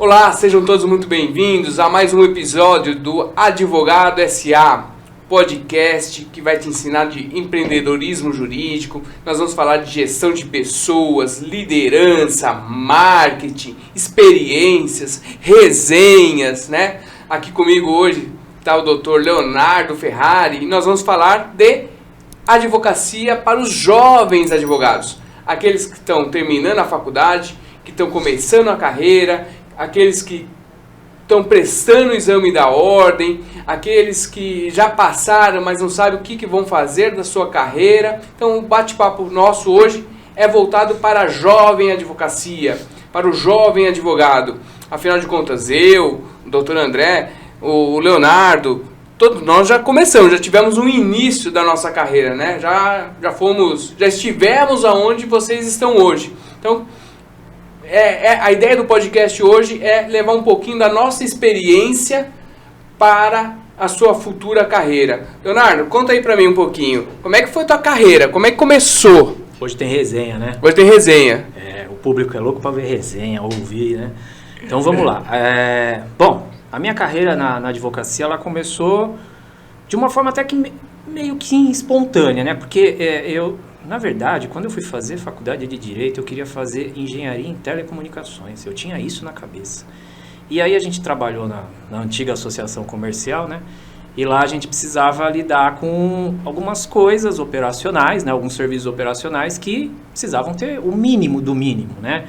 Olá, sejam todos muito bem-vindos a mais um episódio do Advogado SA, podcast que vai te ensinar de empreendedorismo jurídico. Nós vamos falar de gestão de pessoas, liderança, marketing, experiências, resenhas, né? Aqui comigo hoje está o Dr. Leonardo Ferrari e nós vamos falar de advocacia para os jovens advogados, aqueles que estão terminando a faculdade, que estão começando a carreira, aqueles que estão prestando o exame da ordem, aqueles que já passaram, mas não sabem o que vão fazer da sua carreira. Então o bate-papo nosso hoje é voltado para a jovem advocacia, para o jovem advogado. Afinal de contas, eu, o Dr. André, o Leonardo, todos nós já começamos, já tivemos um início da nossa carreira, né? Já estivemos aonde vocês estão hoje. Então, a ideia do podcast hoje é levar um pouquinho da nossa experiência para a sua futura carreira. Leonardo, conta aí pra mim um pouquinho. Como é que foi tua carreira? Como é que começou? Hoje tem resenha, né? Hoje tem resenha. O público é louco pra ver resenha, ouvir, né? Então vamos lá. Bom, a minha carreira na advocacia, ela começou de uma forma até que meio que espontânea, né? Porque na verdade, quando eu fui fazer faculdade de Direito, eu queria fazer engenharia em telecomunicações. Eu tinha isso na cabeça. E aí a gente trabalhou na antiga associação comercial, né? E lá a gente precisava lidar com algumas coisas operacionais, né? Alguns serviços operacionais que precisavam ter o mínimo do mínimo, né?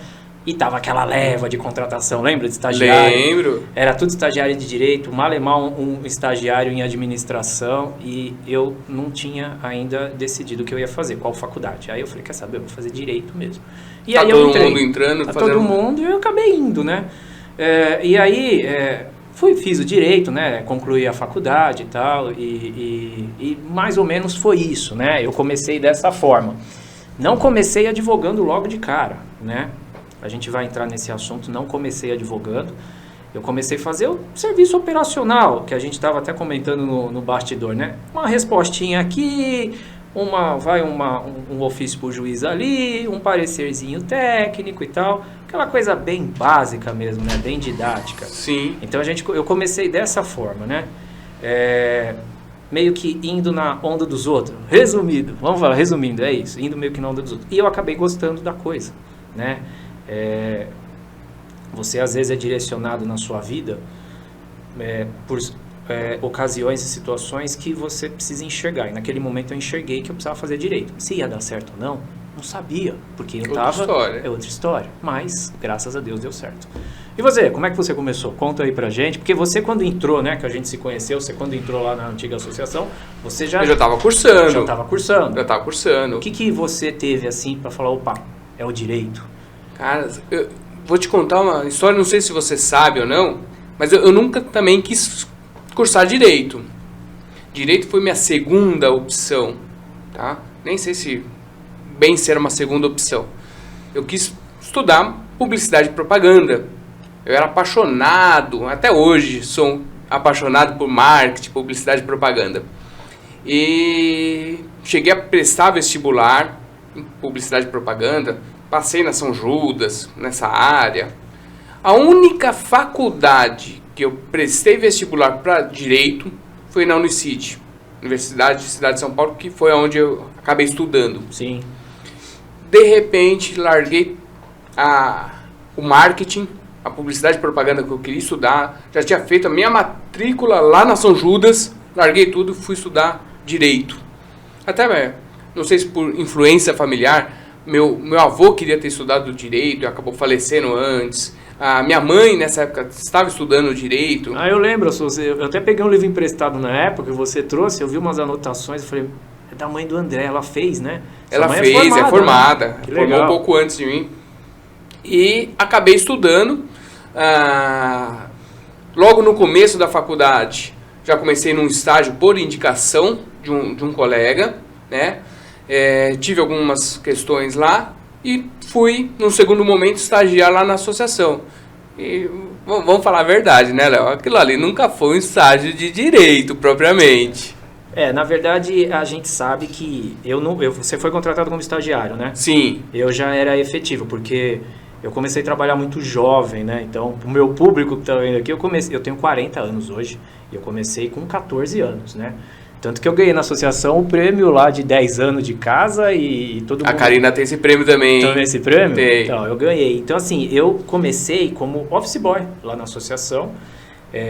E tava aquela leva de contratação, lembra de estagiário? Lembro. Era tudo estagiário de direito, malemar um estagiário em administração, e eu não tinha ainda decidido o que eu ia fazer, qual faculdade. Aí eu falei, quer saber, eu vou fazer direito mesmo. E aí eu entrei, todo mundo entrando, todo mundo, e eu acabei indo, né? E aí fiz o direito, né? Concluí a faculdade e tal, e mais ou menos foi isso, né? Eu comecei dessa forma. Não comecei advogando logo de cara, né? A gente vai entrar nesse assunto, não comecei advogando. Eu comecei a fazer o serviço operacional, que a gente estava até comentando no bastidor, né? Uma respostinha aqui, um ofício para o juiz ali, um parecerzinho técnico e tal. Aquela coisa bem básica mesmo, né? Bem didática. Sim. Então eu comecei dessa forma, né? Meio que indo na onda dos outros. Resumindo, vamos falar, resumindo, é isso. Indo meio que na onda dos outros. E eu acabei gostando da coisa, né? Você às vezes é direcionado na sua vida por ocasiões e situações que você precisa enxergar, e naquele momento eu enxerguei que eu precisava fazer direito. Se ia dar certo ou não sabia, porque eu outra história. É outra história, mas graças a Deus deu certo. E você, como é que você começou? Conta aí pra gente, porque você quando entrou, né, que a gente se conheceu, você quando entrou lá na antiga associação, você já... Eu já estava cursando. Já estava cursando. O que você teve assim pra falar, opa, é o direito? Cara, eu vou te contar uma história, não sei se você sabe ou não, mas eu nunca também quis cursar Direito. Direito foi minha segunda opção, tá? Nem sei se bem ser uma segunda opção. Eu quis estudar Publicidade e Propaganda. Eu era apaixonado, até hoje sou apaixonado por marketing, publicidade e propaganda. E cheguei a prestar vestibular em Publicidade e Propaganda. Passei na São Judas, nessa área. A única faculdade que eu prestei vestibular para Direito foi na Unicid, Universidade de Cidade de São Paulo, que foi onde eu acabei estudando. Sim. De repente, larguei o marketing, a publicidade e propaganda que eu queria estudar. Já tinha feito a minha matrícula lá na São Judas, larguei tudo e fui estudar Direito. Até, não sei se por influência familiar, meu avô queria ter estudado Direito e acabou falecendo antes. A minha mãe, nessa época, estava estudando Direito. Eu lembro, eu até peguei um livro emprestado na época que você trouxe, eu vi umas anotações, eu falei, é da mãe do André, ela fez, né? Ela fez, é formada. Né? Formou um pouco antes de mim. E acabei estudando. Logo no começo da faculdade, já comecei num estágio por indicação de um colega, né? Tive algumas questões lá e fui, num segundo momento, estagiar lá na associação. E vamos falar a verdade, né, Léo? Aquilo ali nunca foi um estágio de direito, propriamente. Na verdade, a gente sabe que você foi contratado como estagiário, né? Sim. Eu já era efetivo, porque eu comecei a trabalhar muito jovem, né? Então, o meu público que está vendo aqui, eu tenho 40 anos hoje, e eu comecei com 14 anos, né? Tanto que eu ganhei na associação o prêmio lá de 10 anos de casa e todo mundo... A Karina tem esse prêmio também. Também esse prêmio? Tem. Então, eu ganhei. Então, assim, eu comecei como office boy lá na associação,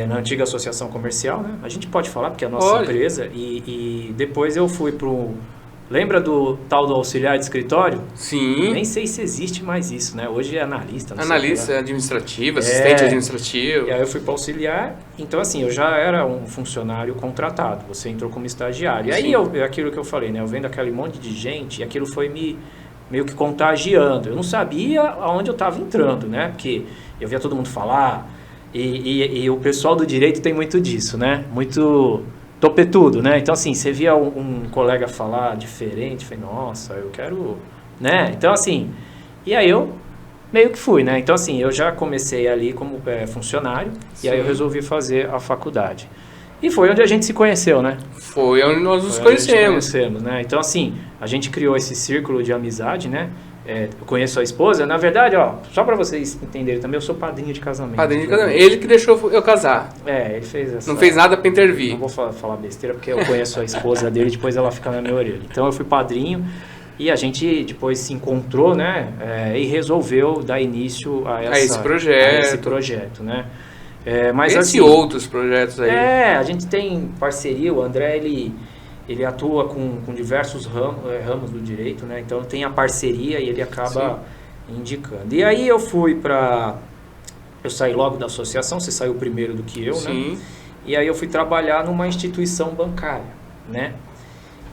na antiga associação comercial, né? A gente pode falar porque é a nossa empresa. E depois eu fui pro... Lembra do tal do auxiliar de escritório? Sim. Nem sei se existe mais isso, né? Hoje é analista. Analista administrativo, assistente administrativo. E aí eu fui para auxiliar. Então, assim, eu já era um funcionário contratado. Você entrou como estagiário. E aí, aquilo que eu falei, né? Eu vendo aquele monte de gente, e aquilo foi meio que contagiando. Eu não sabia aonde eu estava entrando, né? Porque eu via todo mundo falar. E o pessoal do direito tem muito disso, né? Muito... topetudo, né? Então, assim, você via um colega falar diferente, falei, nossa, eu quero, né? Então, assim, e aí eu meio que fui, né? Então, assim, eu já comecei ali como funcionário, e aí eu resolvi fazer a faculdade. E foi onde a gente se conheceu, né? Foi onde nós nos conhecemos. Né? Então, assim, a gente criou esse círculo de amizade, né? Eu conheço a esposa, na verdade, ó, só pra vocês entenderem também, eu sou padrinho de casamento. Padrinho de casamento. Ele que deixou eu casar. Ele fez essa... Não fez nada pra intervir. Não vou falar besteira, porque eu conheço a esposa dele, depois ela fica na minha orelha. Então eu fui padrinho e a gente depois se encontrou, né? E resolveu dar início a esse projeto, né? Mas assim, outros projetos aí. A gente tem parceria, o André, ele atua com diversos ramos do direito, né? Então tem a parceria e ele acaba indicando. E aí eu saí logo da associação, você saiu primeiro do que eu, né? E aí eu fui trabalhar numa instituição bancária, né?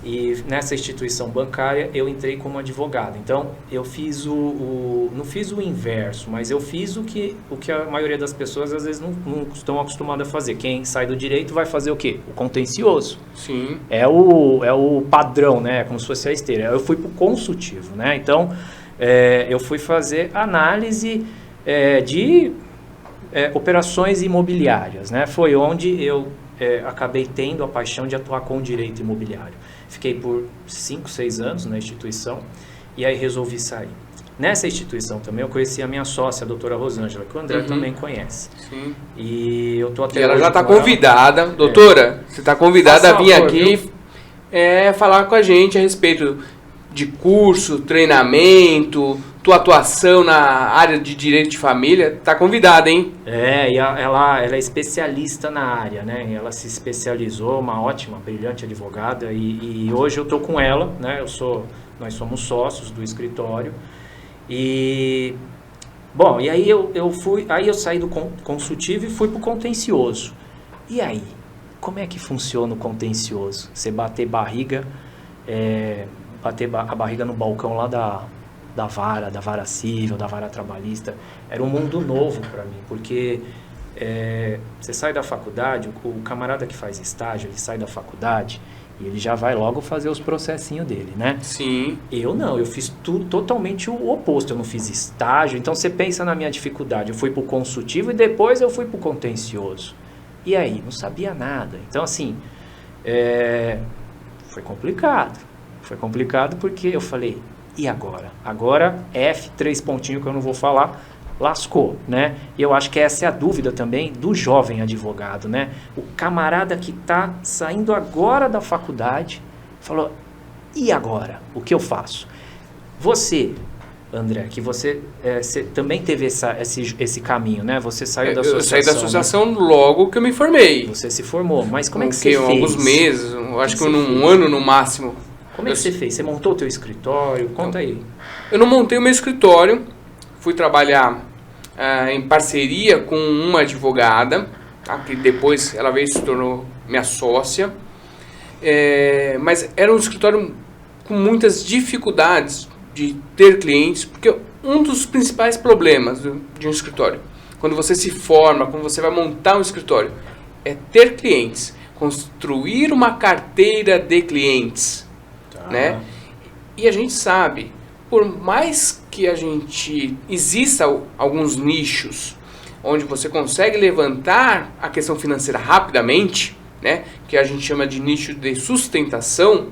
E nessa instituição bancária eu entrei como advogado. Então eu fiz não fiz o inverso, mas eu fiz o que a maioria das pessoas às vezes não estão acostumadas a fazer. Quem sai do direito vai fazer o quê? O contencioso. Sim. É o padrão, né? Como se fosse a esteira. Eu fui para o consultivo, né? Então eu fui fazer análise de operações imobiliárias, né? Foi onde eu acabei tendo a paixão de atuar com o direito imobiliário. Fiquei por 5, 6 anos na instituição e aí resolvi sair. Nessa instituição também eu conheci a minha sócia, a doutora Rosângela, que o André também conhece. Sim. E eu tô até e ela hoje já está convidada, doutora, você está convidada a vir aqui falar com a gente a respeito de curso, treinamento, tua atuação na área de direito de família. Tá convidada, hein? E ela é especialista na área, né? Ela se especializou, uma ótima, brilhante advogada, e hoje eu tô com ela, né? Nós somos sócios do escritório. E bom, e aí eu saí do consultivo e fui pro contencioso. E aí, como é que funciona o contencioso? Você bater a barriga no balcão lá da vara civil, da vara trabalhista, era um mundo novo para mim, porque você sai da faculdade, o camarada que faz estágio, ele sai da faculdade e ele já vai logo fazer os processinhos dele, né? Sim. Eu não, eu fiz tudo totalmente o oposto, eu não fiz estágio, então você pensa na minha dificuldade, eu fui pro consultivo e depois eu fui pro contencioso. E aí, não sabia nada. Então, assim, foi complicado. Foi complicado porque eu falei, e agora? Agora, F3 pontinho que eu não vou falar, lascou, né? E eu acho que essa é a dúvida também do jovem advogado, né? O camarada que está saindo agora da faculdade, falou, e agora? O que eu faço? Você, André, que você também teve esse caminho, né? Você saiu da associação. Eu saí da associação, né? Logo que eu me formei. Você se formou, mas como é que você fez? Alguns meses, acho que num ano no máximo. Como é que você fez? Você montou o teu escritório? Conta aí. Eu não montei o meu escritório, fui trabalhar em parceria com uma advogada, tá? Que depois ela veio e se tornou minha sócia, mas era um escritório com muitas dificuldades de ter clientes, porque um dos principais problemas de um escritório, quando você se forma, quando você vai montar um escritório, é ter clientes, construir uma carteira de clientes. Né? E a gente sabe, por mais que exista alguns nichos onde você consegue levantar a questão financeira rapidamente, né? Que a gente chama de nicho de sustentação,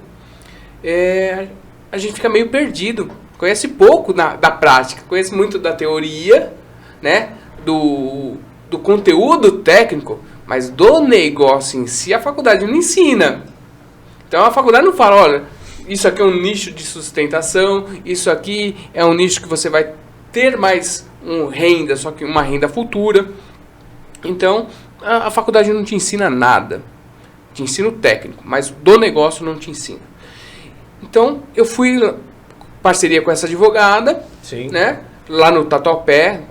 a gente fica meio perdido conhece pouco da prática, conhece muito da teoria, né? Do conteúdo técnico, mas do negócio em si a faculdade não ensina. Então a faculdade não fala, olha, isso aqui é um nicho de sustentação, isso aqui é um nicho que você vai ter mais renda, só que uma renda futura. Então a faculdade não te ensina nada, te ensina o técnico, mas do negócio não te ensina. Então eu fui parceria com essa advogada, Sim. né, lá no Tatuapé,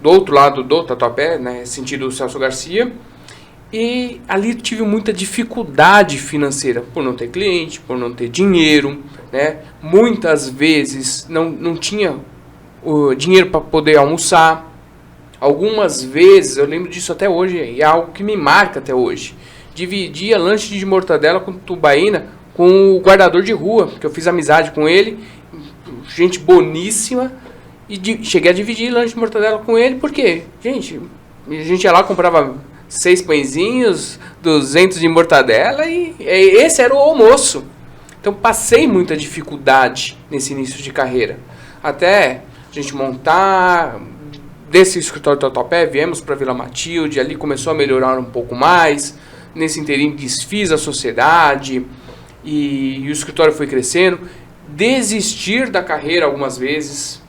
do outro lado do Tatuapé, né, sentido Celso Garcia, e ali tive muita dificuldade financeira, por não ter cliente, por não ter dinheiro, né, muitas vezes não tinha o dinheiro para poder almoçar, algumas vezes, eu lembro disso até hoje, é algo que me marca até hoje, dividia lanche de mortadela com tubaína com o guardador de rua, que eu fiz amizade com ele, gente boníssima, e cheguei a dividir lanche de mortadela com ele, porque, a gente ia lá, comprava 6 pãezinhos, 200 de mortadela, e esse era o almoço. Então passei muita dificuldade nesse início de carreira, até a gente montar, desse escritório do Tatuapé, viemos para Vila Matilde, ali começou a melhorar um pouco mais, nesse inteirinho desfiz a sociedade, e o escritório foi crescendo, desistir da carreira algumas vezes.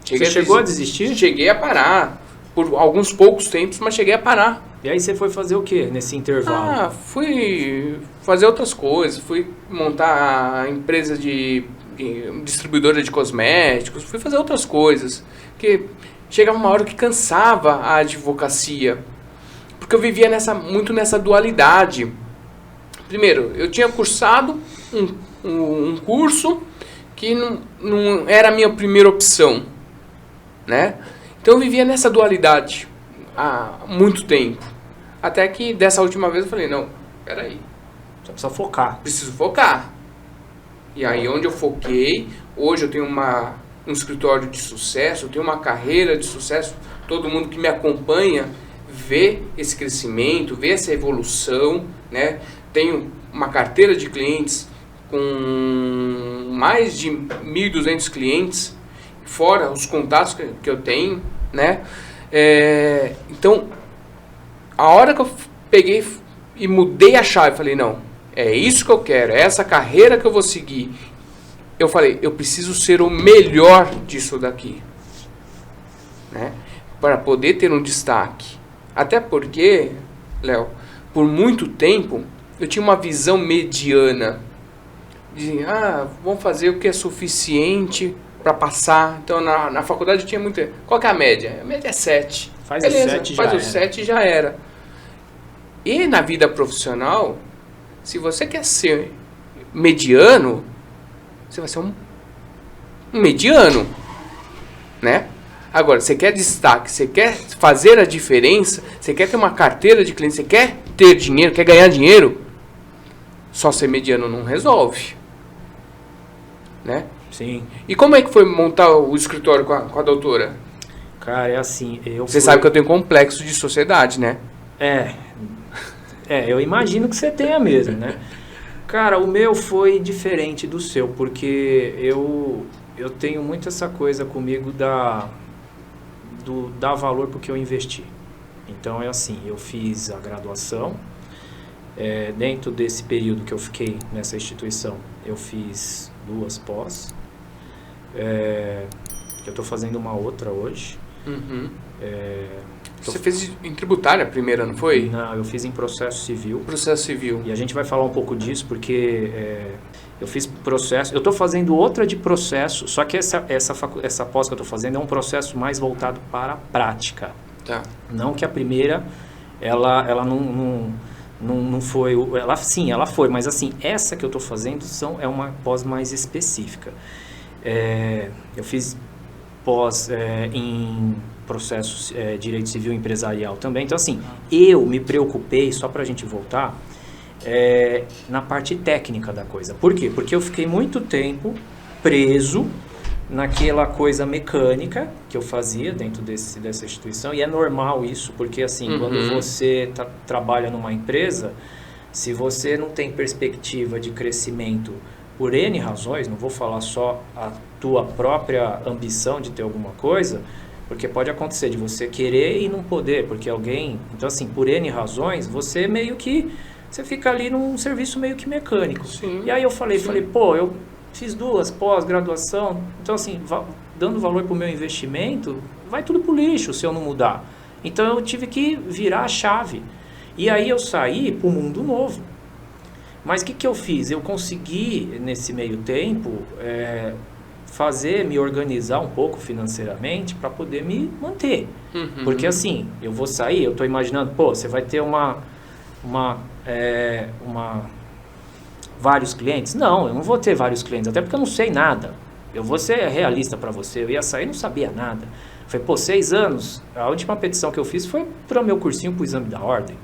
Você chegou a desistir? Cheguei a parar, por alguns poucos tempos, mas cheguei a parar. E aí você foi fazer o que nesse intervalo? Fui fazer outras coisas, fui montar a empresa de distribuidora de cosméticos, fui fazer outras coisas, porque chegava uma hora que cansava a advocacia, porque eu vivia muito nessa dualidade. Primeiro, eu tinha cursado um curso que não era a minha primeira opção, né? Então eu vivia nessa dualidade há muito tempo. Até que dessa última vez eu falei, não, peraí. Você precisa focar. Preciso focar. E aí onde eu foquei, hoje eu tenho um escritório de sucesso, eu tenho uma carreira de sucesso, todo mundo que me acompanha vê esse crescimento, vê essa evolução, né? Tenho uma carteira de clientes com mais de 1.200 clientes, fora os contatos que eu tenho, né? Então, a hora que eu peguei e mudei a chave, falei, não, é isso que eu quero, é essa carreira que eu vou seguir. Eu falei, eu preciso ser o melhor disso daqui, né? Para poder ter um destaque. Até porque, Léo, por muito tempo, eu tinha uma visão mediana. De, vamos fazer o que é suficiente para passar. Então, na faculdade eu tinha muita... Qual que é a média? A média é 7. Faz Beleza, o 7 faz o 7 e já era. E na vida profissional, se você quer ser mediano, você vai ser um mediano, né? Agora, você quer destaque, você quer fazer a diferença, você quer ter uma carteira de clientes, você quer ter dinheiro, quer ganhar dinheiro, só ser mediano não resolve, né? Sim. E como é que foi montar o escritório com a doutora? Cara, é assim, Você sabe que eu tenho complexo de sociedade, né? Eu imagino que você tenha mesmo, né? Cara, o meu foi diferente do seu, porque eu tenho muito essa coisa comigo dar valor porque eu investi. Então é assim, eu fiz a graduação, dentro desse período que eu fiquei nessa instituição, eu fiz 2 pós, eu estou fazendo uma outra hoje. Uhum. Você fez em tributária a primeira, não foi? Não, eu fiz em processo civil. Processo civil. E a gente vai falar um pouco disso porque eu fiz processo, eu estou fazendo outra de processo, só que essa pós que eu estou fazendo é um processo mais voltado para a prática. Tá. Não que a primeira, ela não foi, ela foi, mas assim, essa que eu estou fazendo é uma pós mais específica. Eu fiz pós em processo direito civil empresarial também. Então assim, eu me preocupei, só para a gente voltar, na parte técnica da coisa. Por quê? Porque eu fiquei muito tempo preso naquela coisa mecânica que eu fazia dentro dessa instituição, e é normal isso, porque assim, quando você trabalha numa empresa, se você não tem perspectiva de crescimento por N razões, não vou falar só a tua própria ambição de ter alguma coisa, porque pode acontecer de você querer e não poder, porque alguém... Então, assim, por N razões, você meio que... Você fica ali num serviço meio que mecânico. Sim. E aí eu falei, pô, eu fiz 2 pós-graduação, então, assim, dando valor para o meu investimento, vai tudo pro lixo se eu não mudar. Então, eu tive que virar a chave. E aí eu saí para o mundo novo. Mas o que eu fiz? Eu consegui, nesse meio tempo, me organizar um pouco financeiramente para poder me manter. Uhum. Porque assim, eu vou sair, eu estou imaginando, pô, você vai ter vários clientes? Não, eu não vou ter vários clientes, até porque eu não sei nada. Eu vou ser realista para você, eu ia sair e não sabia nada. Falei, pô, 6 anos, a última petição que eu fiz foi para o meu cursinho para o exame da ordem.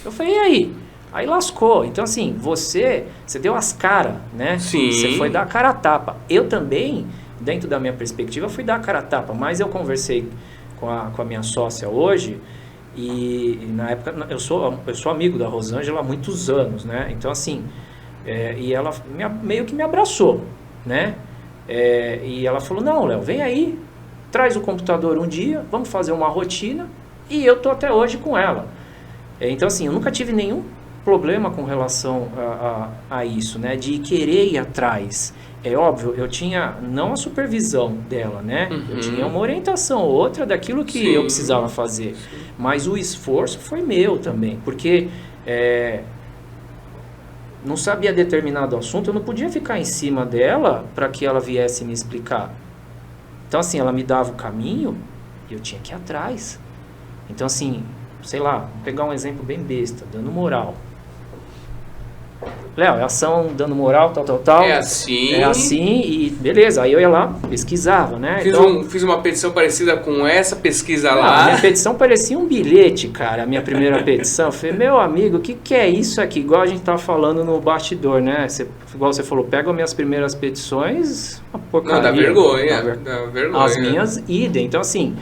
Eu falei, e aí? Aí lascou. Então, assim, você deu as caras, né? Sim. Você foi dar a cara a tapa. Eu também, dentro da minha perspectiva, fui dar a cara a tapa. Mas eu conversei com a minha sócia hoje e na época, eu sou amigo da Rosângela há muitos anos, né? Então, assim, e ela meio que me abraçou, né? E ela falou, não, Léo, vem aí, traz o computador um dia, vamos fazer uma rotina. E eu tô até hoje com ela. Então, assim, eu nunca tive nenhum problema com relação a isso, né? De querer ir atrás. É óbvio, eu tinha não a supervisão dela, né? Uhum. Eu tinha uma orientação ou outra daquilo que eu precisava fazer. Mas o esforço foi meu também, porque não sabia determinado assunto, eu não podia ficar em cima dela para que ela viesse me explicar. Então, assim, ela me dava o caminho e eu tinha que ir atrás. Então, assim, sei lá, vou pegar um exemplo bem besta, dando moral. Léo, é ação dando moral, tal. É assim. É assim e beleza. Aí eu ia lá, pesquisava, né? Fiz uma petição parecida com essa, pesquisa lá. A minha petição parecia um bilhete, cara. A minha primeira petição. Eu falei, meu amigo, o que é isso aqui? Igual a gente tava falando no bastidor, né? Igual você falou, pega as minhas primeiras petições, uma porcaria. Não, dá vergonha. Dá vergonha. As minhas idem. Então, assim,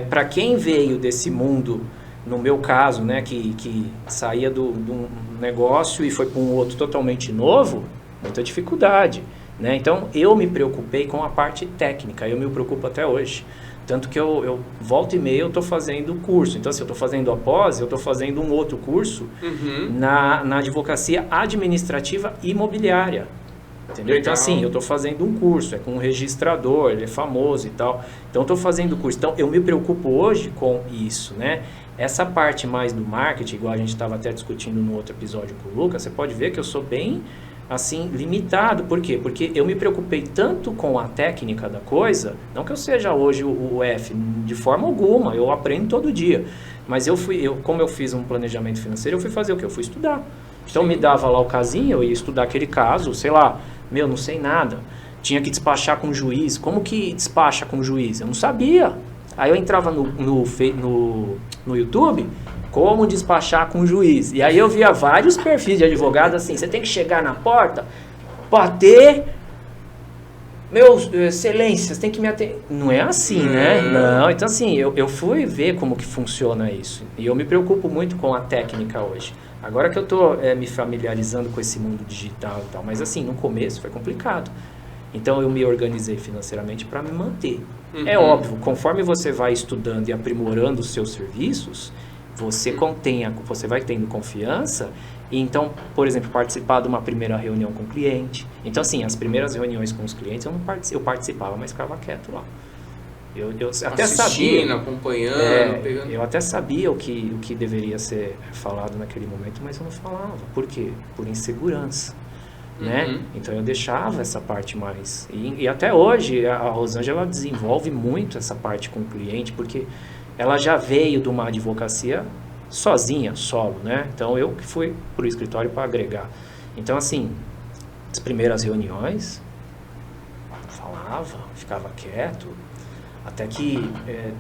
para quem veio desse mundo, no meu caso, né, que saía de um negócio e foi para um outro totalmente novo, muita dificuldade, né? Então, eu me preocupei com a parte técnica, eu me preocupo até hoje. Tanto que eu volta e meia eu estou fazendo curso. Então, se eu estou fazendo após, eu estou fazendo um outro curso na advocacia administrativa imobiliária. Entendeu? Então, assim, eu estou fazendo um curso, com um registrador, ele é famoso e tal. Então, estou fazendo curso. Então, eu me preocupo hoje com isso, né? Essa parte mais do marketing, igual a gente estava até discutindo no outro episódio com o Lucas, você pode ver que eu sou bem, assim, limitado. Por quê? Porque eu me preocupei tanto com a técnica da coisa, não que eu seja hoje o F, de forma alguma, eu aprendo todo dia. Mas como eu fiz um planejamento financeiro, eu fui fazer o quê? Eu fui estudar. Então, me dava lá o casinho, eu ia estudar aquele caso, sei lá, não sei nada. Tinha que despachar com o juiz. Como que despacha com o juiz? Eu não sabia. Aí eu entrava no YouTube, como despachar com o juiz. E aí eu via vários perfis de advogado assim, você tem que chegar na porta, bater, excelência, você tem que me atender. Não é assim, né? Não, então assim, eu fui ver como que funciona isso. E eu me preocupo muito com a técnica hoje. Agora que eu estou me familiarizando com esse mundo digital e tal, mas assim, no começo foi complicado. Então eu me organizei financeiramente para me manter. É óbvio, conforme você vai estudando e aprimorando os seus serviços, você vai tendo confiança e então, por exemplo, participar de uma primeira reunião com o cliente. Então assim, as primeiras reuniões com os clientes eu participava, mas ficava quieto lá. Eu até sabia, acompanhando, pegando. Eu até sabia o que deveria ser falado naquele momento, mas eu não falava. Por quê? Por insegurança. Né? Então eu deixava essa parte mais e até hoje a Rosângela desenvolve muito essa parte com o cliente, porque ela já veio de uma advocacia sozinha, solo, né? Então eu que fui pro escritório para agregar. Então assim, as primeiras reuniões falava, ficava quieto, até que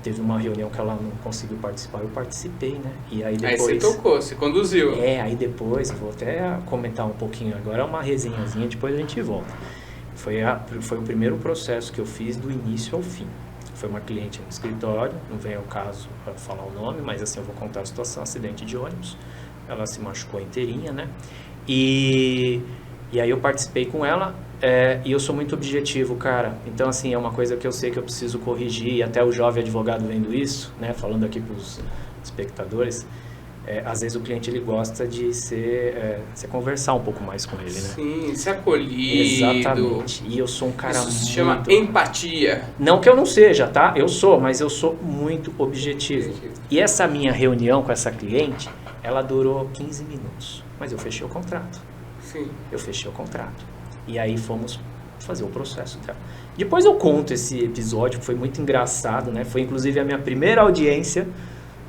teve uma reunião que ela não conseguiu participar, eu participei, né? E aí depois... Aí você tocou, você conduziu. Aí depois, vou até comentar um pouquinho, agora é uma resenhazinha, depois a gente volta. Foi o primeiro processo que eu fiz do início ao fim. Foi uma cliente no escritório, não vem ao caso para falar o nome, mas assim eu vou contar a situação, acidente de ônibus. Ela se machucou inteirinha, né? E E aí eu participei com ela e eu sou muito objetivo, cara. Então, assim, é uma coisa que eu sei que eu preciso corrigir, e até o jovem advogado vendo isso, né, falando aqui para os espectadores, às vezes o cliente ele gosta de você conversar um pouco mais com ele, né? Sim, ser acolhido. Exatamente. E eu sou um cara Isso muito... se chama empatia. Não que eu não seja, tá? Eu sou, mas eu sou muito objetivo. E essa minha reunião com essa cliente, ela durou 15 minutos. Mas eu fechei o contrato. Sim. Eu fechei o contrato. E aí fomos fazer o processo dela. Depois eu conto esse episódio, que foi muito engraçado, né? Foi inclusive a minha primeira audiência.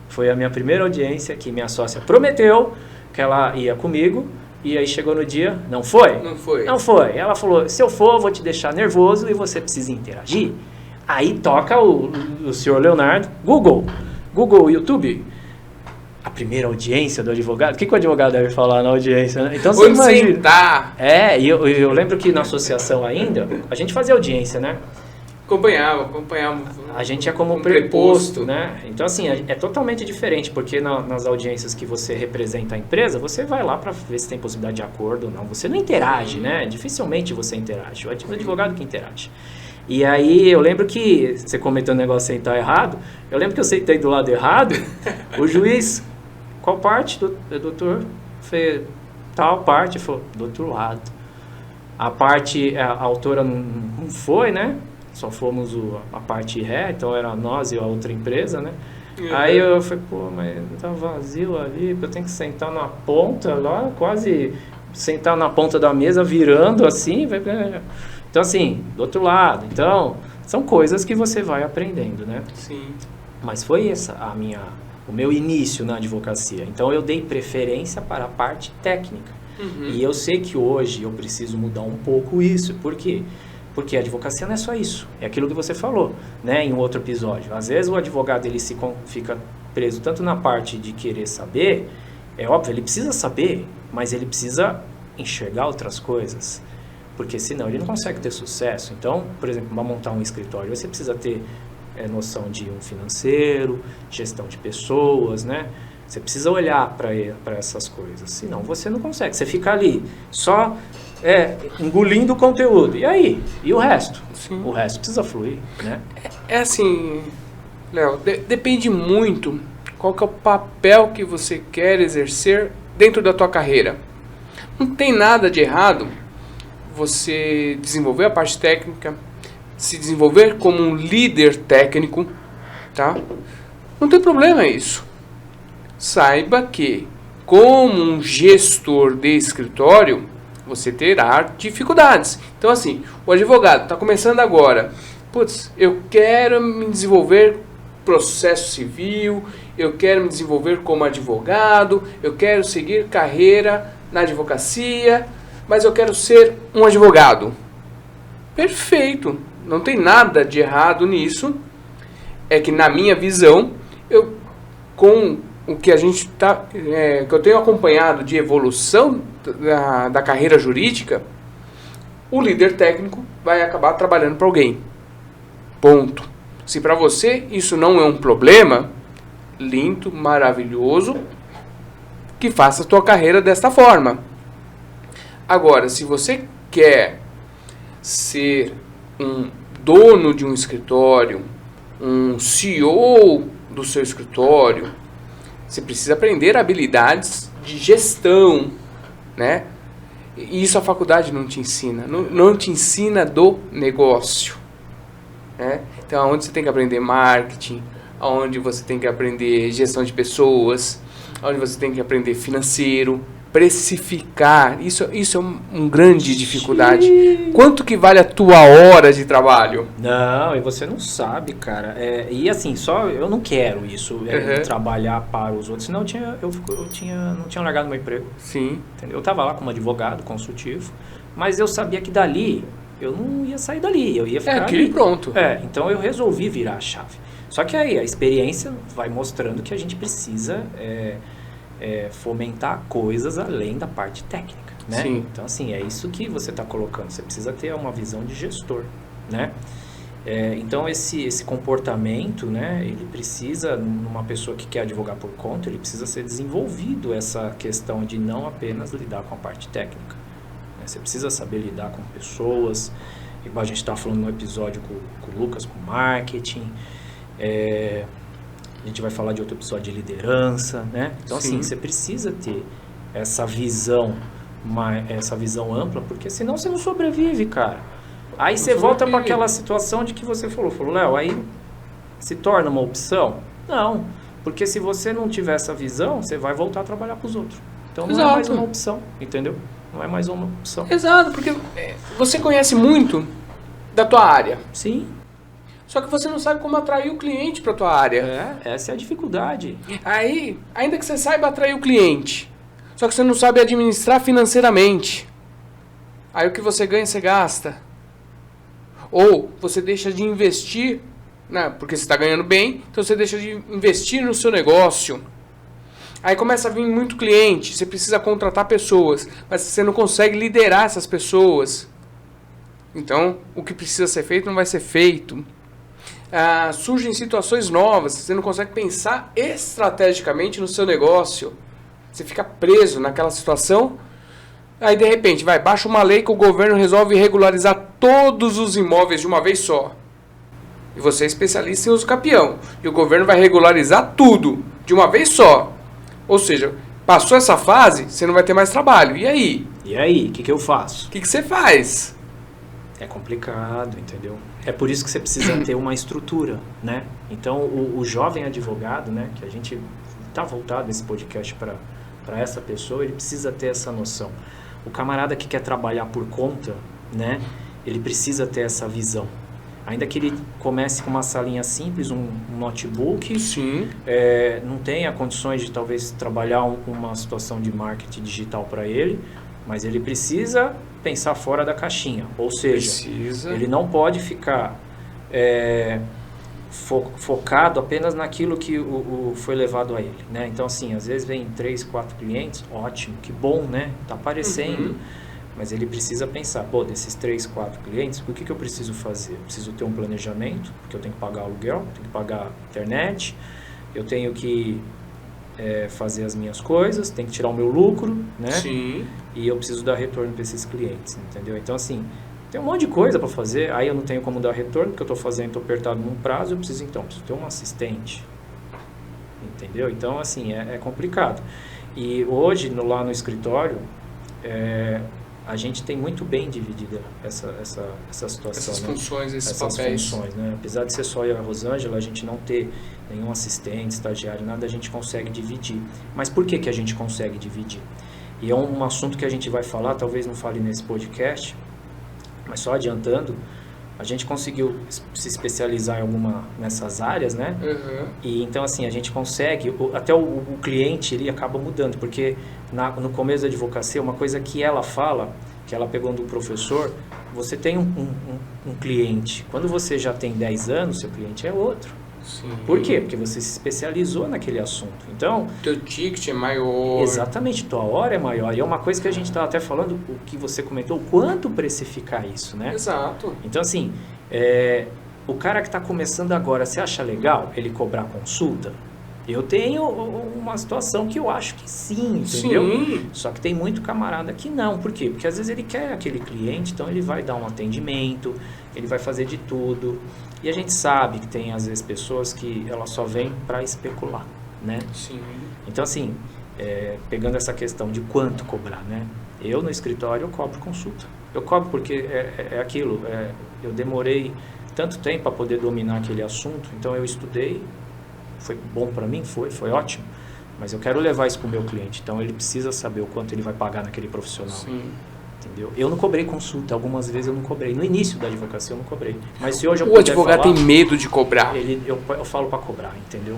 Foi a minha primeira audiência que minha sócia prometeu que ela ia comigo. E aí chegou no dia, não foi? Não foi. Não foi. Ela falou, se eu for, eu vou te deixar nervoso e você precisa interagir. Aí toca o senhor Leonardo, Google, YouTube. A primeira audiência do advogado, o que o advogado deve falar na audiência, né? Então você imagina. Sentar. E eu lembro que na associação ainda, a gente fazia audiência, né? Acompanhava. A gente é como preposto, né? Então, assim, é totalmente diferente, porque nas audiências que você representa a empresa, você vai lá para ver se tem possibilidade de acordo ou não. Você não interage, né? Dificilmente você interage. O advogado que interage. E aí, eu lembro que, você comentou um negócio de sentar errado, eu lembro que eu sentei do lado errado, o juiz, qual parte, doutor? Falei, tal parte, ele falou, do outro lado. A parte, a autora não foi, né? Só fomos a parte ré, então era nós e a outra empresa, né? Aí eu falei, pô, mas tá vazio ali, porque eu tenho que sentar na ponta lá, quase sentar na ponta da mesa, virando assim. Então, assim, do outro lado. Então, são coisas que você vai aprendendo, né? Sim. Mas foi essa o meu início na advocacia. Então, eu dei preferência para a parte técnica. Uhum. E eu sei que hoje eu preciso mudar um pouco isso. Por quê? Porque a advocacia não é só isso. É aquilo que você falou, né, em um outro episódio. Às vezes o advogado ele fica preso tanto na parte de querer saber, é óbvio, ele precisa saber, mas ele precisa enxergar outras coisas. Porque senão ele não consegue ter sucesso. Então, por exemplo, para montar um escritório, você precisa ter noção de um financeiro, gestão de pessoas, né? Você precisa olhar para essas coisas. Senão você não consegue. Você fica ali só engolindo o conteúdo. E aí? E o resto? Sim. O resto precisa fluir, né? É assim, Léo, depende muito qual que é o papel que você quer exercer dentro da tua carreira. Não tem nada de errado você desenvolver a parte técnica, se desenvolver como um líder técnico, tá? Não tem problema isso. Saiba que, como um gestor de escritório, você terá dificuldades. Então, assim, o advogado está começando agora. Putz, eu quero me desenvolver processo civil, eu quero me desenvolver como advogado, eu quero seguir carreira na advocacia, mas eu quero ser um advogado. Perfeito, não tem nada de errado nisso. É que na minha visão, com o que a gente que eu tenho acompanhado de evolução da carreira jurídica, o líder técnico vai acabar trabalhando para alguém. Ponto. Se para você isso não é um problema, lindo, maravilhoso, que faça a tua carreira desta forma. Agora, se você quer ser um dono de um escritório, um CEO do seu escritório, você precisa aprender habilidades de gestão, né? E isso a faculdade não te ensina. Não te ensina do negócio, né? Então, onde você tem que aprender marketing, onde você tem que aprender gestão de pessoas, onde você tem que aprender financeiro, precificar. Isso é uma grande dificuldade. Quanto que vale a tua hora de trabalho? Não, e você não sabe, cara. E assim, eu não quero isso, trabalhar para os outros, senão eu não tinha largado meu emprego. Sim. Entendeu? Eu estava lá como advogado consultivo, mas eu sabia que dali, eu não ia sair dali, eu ia ficar ali. Pronto. Então eu resolvi virar a chave. Só que aí a experiência vai mostrando que a gente precisa fomentar coisas além da parte técnica, né? Sim. Então, assim, é isso que você está colocando. Você precisa ter uma visão de gestor, né? Então, esse comportamento, né? Ele precisa, numa pessoa que quer advogar por conta, ele precisa ser desenvolvido, essa questão de não apenas lidar com a parte técnica, né? Você precisa saber lidar com pessoas, igual a gente estava falando no episódio com o Lucas, com marketing, a gente vai falar de outro episódio de liderança, né? Então, Sim. assim, você precisa ter essa visão ampla, porque senão você não sobrevive, cara. Aí você volta para aquela situação de que você falou, Léo, aí se torna uma opção? Não, porque se você não tiver essa visão, você vai voltar a trabalhar com os outros. Então não é mais uma opção, entendeu? Não é mais uma opção. Exato, porque você conhece muito da tua área. Sim. Só que você não sabe como atrair o cliente para tua área. Essa é a dificuldade. Aí, ainda que você saiba atrair o cliente, só que você não sabe administrar financeiramente. Aí o que você ganha, você gasta. Ou você deixa de investir, né, porque você está ganhando bem, então você deixa de investir no seu negócio. Aí começa a vir muito cliente, você precisa contratar pessoas, mas você não consegue liderar essas pessoas. Então, o que precisa ser feito não vai ser feito. Surgem situações novas, você não consegue pensar estrategicamente no seu negócio. Você fica preso naquela situação. Aí, de repente, baixa uma lei que o governo resolve regularizar todos os imóveis de uma vez só. E você é especialista em uso capião. E o governo vai regularizar tudo de uma vez só. Ou seja, passou essa fase, você não vai ter mais trabalho. E aí? E aí, o que eu faço? O que você faz? É complicado, entendeu? É por isso que você precisa ter uma estrutura, né? Então, o jovem advogado, né, que a gente está voltado nesse podcast para essa pessoa, ele precisa ter essa noção. O camarada que quer trabalhar por conta, né, ele precisa ter essa visão. Ainda que ele comece com uma salinha simples, um notebook, Sim. Não tenha condições de talvez trabalhar uma situação de marketing digital para ele, mas ele precisa pensar fora da caixinha. Ou seja, ele não pode ficar focado apenas naquilo que foi levado a ele, né? Então, assim, às vezes vem 3, 4 clientes, ótimo, que bom, né? Tá aparecendo. Uhum. Mas ele precisa pensar, desses 3, 4 clientes, o que eu preciso fazer? Eu preciso ter um planejamento, porque eu tenho que pagar aluguel, tenho que pagar internet, eu tenho que fazer as minhas coisas, tenho que tirar o meu lucro, né? Sim. E eu preciso dar retorno para esses clientes, entendeu? Então, assim, tem um monte de coisa para fazer, aí eu não tenho como dar retorno, porque eu estou apertado num prazo, eu preciso ter um assistente, entendeu? Então, assim, é complicado. E hoje, lá no escritório, a gente tem muito bem dividida essa situação. Essas né? funções, esses Essas papéis. funções, né? Apesar de ser só eu e a Rosângela, a gente não ter nenhum assistente, estagiário, nada, a gente consegue dividir. Mas por que a gente consegue dividir? E é um assunto que a gente vai falar, talvez não fale nesse podcast, mas só adiantando, a gente conseguiu se especializar nessas áreas, né? Uhum. E então, assim, a gente consegue, até o cliente, ele acaba mudando, porque no começo da advocacia, uma coisa que ela fala, que ela pegou do professor, você tem um cliente, quando você já tem 10 anos, seu cliente é outro. Sim. Por quê? Porque você se especializou naquele assunto. Então, teu ticket é maior. Exatamente, tua hora é maior. E é uma coisa que a gente estava até falando, o que você comentou, quanto precificar isso, né? Exato. Então, assim, o cara que está começando agora, você acha legal ele cobrar consulta? Eu tenho uma situação que eu acho que sim, entendeu? Sim. Só que tem muito camarada que não. Por quê? Porque às vezes ele quer aquele cliente, então ele vai dar um atendimento, ele vai fazer de tudo. E a gente sabe que tem, às vezes, pessoas que elas só vêm para especular, né? Sim. Então, assim, pegando essa questão de quanto cobrar, né? Eu, no escritório, eu cobro consulta. Eu cobro porque aquilo. Eu demorei tanto tempo para poder dominar aquele assunto, então eu estudei, foi bom para mim, foi ótimo, mas eu quero levar isso para o meu cliente, então ele precisa saber o quanto ele vai pagar naquele profissional. Sim. Entendeu? Eu não cobrei consulta, algumas vezes eu não cobrei. No início da advocacia eu não cobrei. Mas se hoje eu O advogado tem medo de cobrar. Eu falo para cobrar, entendeu?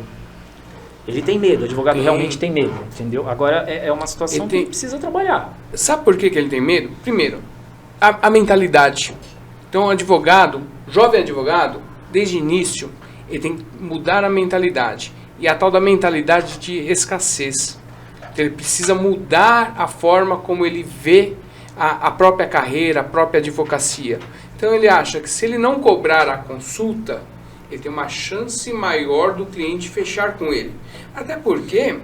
Ele tem medo, o advogado realmente tem medo, entendeu? Agora é uma situação que precisa trabalhar. Sabe por que ele tem medo? Primeiro, a mentalidade. Então, o advogado, jovem advogado, desde o início, ele tem que mudar a mentalidade. E a tal da mentalidade de escassez. Então, ele precisa mudar a forma como ele vê a própria carreira, a própria advocacia. Então ele acha que se ele não cobrar a consulta, ele tem uma chance maior do cliente fechar com ele. Até porque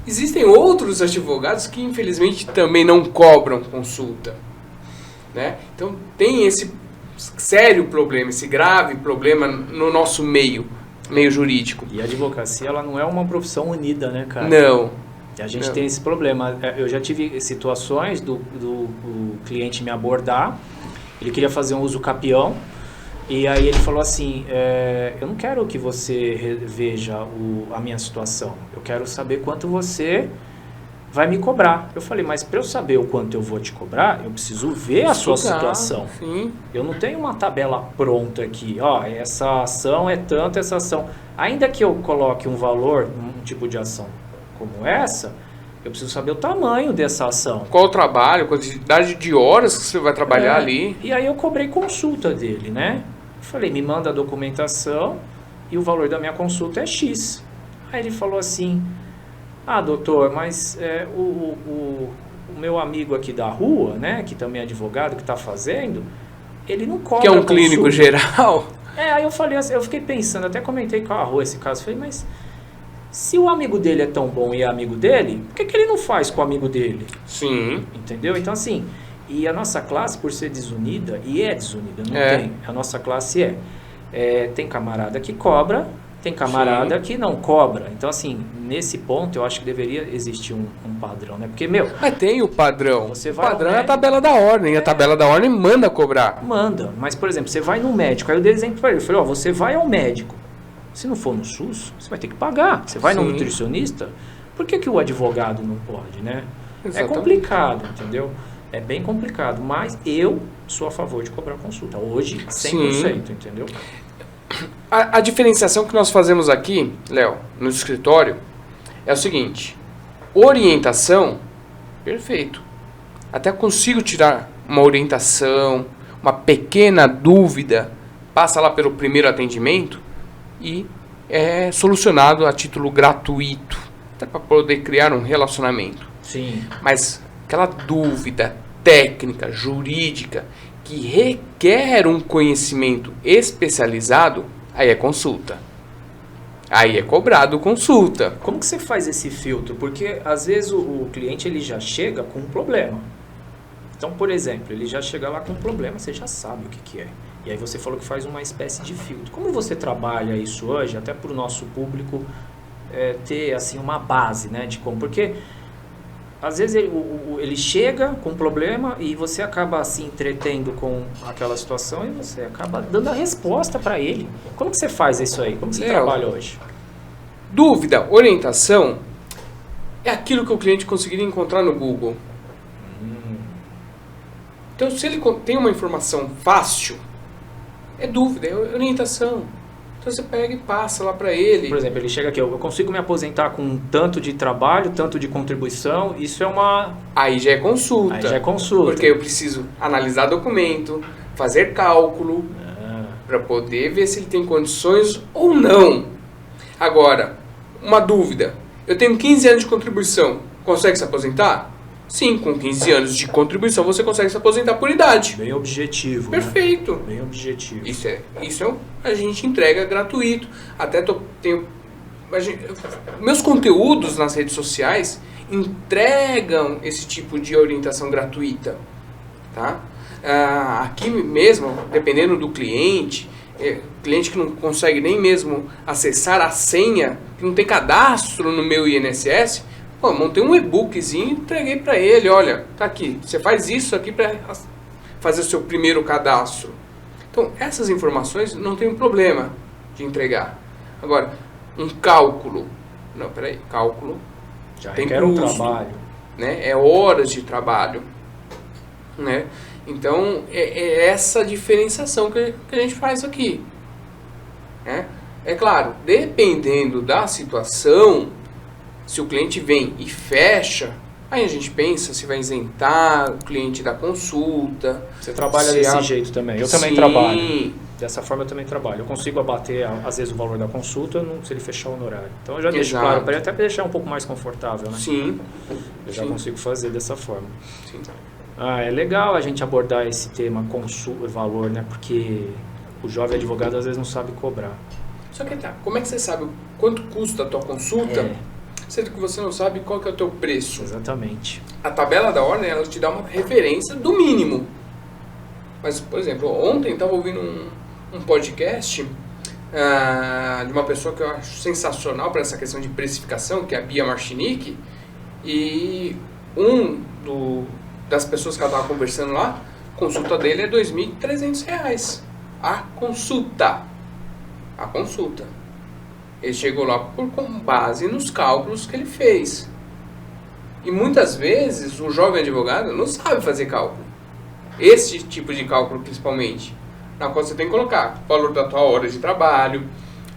existem outros advogados que infelizmente também não cobram consulta. né? Então tem esse sério problema, esse grave problema no nosso meio jurídico. E a advocacia, ela não é uma profissão unida, né, cara? Não. E a gente tem esse problema. Eu já tive situações do cliente me abordar, ele queria fazer um uso capião, e aí ele falou assim, eu não quero que você veja a minha situação, eu quero saber quanto você vai me cobrar. Eu falei, mas para eu saber o quanto eu vou te cobrar, eu preciso ver a sua situação. Sim. Eu não tenho uma tabela pronta aqui, ó, essa ação é tanto, essa ação. Ainda que eu coloque um valor, um tipo de ação como essa, eu preciso saber o tamanho dessa ação. Qual o trabalho, quantidade de horas que você vai trabalhar ali. E aí eu cobrei consulta dele, né? Falei, me manda a documentação e o valor da minha consulta é X. Aí ele falou assim, doutor, mas o meu amigo aqui da rua, né, que também é advogado, que está fazendo, ele não cobra. Que é um clínico geral. Aí eu falei assim, eu fiquei pensando, até comentei com a rua esse caso, falei, mas se o amigo dele é tão bom e é amigo dele, por que ele não faz com o amigo dele? Sim. Entendeu? Então assim, e a nossa classe, por ser desunida, e é desunida, não tem, a nossa classe tem camarada que cobra, tem camarada que não cobra. Então, assim, nesse ponto, eu acho que deveria existir um padrão, né? Porque, Mas tem o padrão. Você o vai padrão é a tabela da ordem. A tabela da ordem manda cobrar. Manda. Mas, por exemplo, você vai no médico. Aí eu dei exemplo para ele. Eu falei, você vai ao médico. Se não for no SUS, você vai ter que pagar. Você vai no nutricionista. Por que o advogado não pode, né? Exatamente. É complicado, entendeu? É bem complicado. Mas eu sou a favor de cobrar consulta. Hoje, 100%, entendeu? A diferenciação que nós fazemos aqui, Léo, no escritório, é o seguinte. Orientação, perfeito. Até consigo tirar uma orientação, uma pequena dúvida, passa lá pelo primeiro atendimento e é solucionado a título gratuito, até para poder criar um relacionamento. Sim. Mas aquela dúvida técnica, jurídica, que requer um conhecimento especializado, aí é consulta. Aí é cobrado consulta. Como que você faz esse filtro? Porque às vezes o cliente ele já chega com um problema. Então, por exemplo, ele já chega lá com um problema, você já sabe o que é. E aí você falou que faz uma espécie de filtro. Como você trabalha isso hoje, até para o nosso público ter assim, uma base, né, de como? Porque às vezes ele chega com um problema e você acaba se entretendo com aquela situação e você acaba dando a resposta para ele. Como que você faz isso aí? Como que você trabalha hoje? Dúvida, orientação é aquilo que o cliente conseguiria encontrar no Google. Então, se ele tem uma informação fácil, é dúvida, é orientação. Então você pega e passa lá para ele. Por exemplo, ele chega aqui, eu consigo me aposentar com tanto de trabalho, tanto de contribuição, isso é uma... Aí já é consulta. Aí já é consulta. Porque eu preciso analisar documento, fazer cálculo, para poder ver se ele tem condições ou não. Agora, uma dúvida. Eu tenho 15 anos de contribuição, consegue se aposentar? Sim, com 15 anos de contribuição você consegue se aposentar por idade. Bem objetivo. Perfeito. Né? Bem objetivo. Isso a gente entrega gratuito. Até meus conteúdos nas redes sociais entregam esse tipo de orientação gratuita. Tá? Aqui mesmo, dependendo do cliente que não consegue nem mesmo acessar a senha, que não tem cadastro no meu INSS, montei um e-bookzinho e entreguei para ele, olha, tá aqui, você faz isso aqui para fazer o seu primeiro cadastro. Então, essas informações não tem problema de entregar. Agora, um cálculo, cálculo já tem requer um trabalho. Né? É horas de trabalho. Né? Então, é essa diferenciação que a gente faz aqui. Né? É claro, dependendo da situação, se o cliente vem e fecha, aí a gente pensa se vai isentar o cliente da consulta. Você trabalha desse jeito também. Eu também trabalho. Dessa forma eu também trabalho. Eu consigo abater, às vezes, o valor da consulta se ele fechar o horário. Então eu já deixo claro para ele, até para deixar um pouco mais confortável, né? Sim. Eu já consigo fazer dessa forma. Sim. É legal a gente abordar esse tema consulta e valor, né? Porque o jovem advogado às vezes não sabe cobrar. Só que como é que você sabe quanto custa a tua consulta? Sendo que você não sabe qual que é o teu preço. Exatamente. A tabela da ordem, ela te dá uma referência do mínimo. Mas, por exemplo, ontem estava ouvindo um podcast de uma pessoa que eu acho sensacional para essa questão de precificação, que é a Bia Marchinick, e das pessoas que ela estava conversando lá, a consulta dele é R$ 2.300. A consulta. Ele chegou lá com base nos cálculos que ele fez. E muitas vezes o jovem advogado não sabe fazer cálculo. Esse tipo de cálculo principalmente. Na qual você tem que colocar o valor da tua hora de trabalho,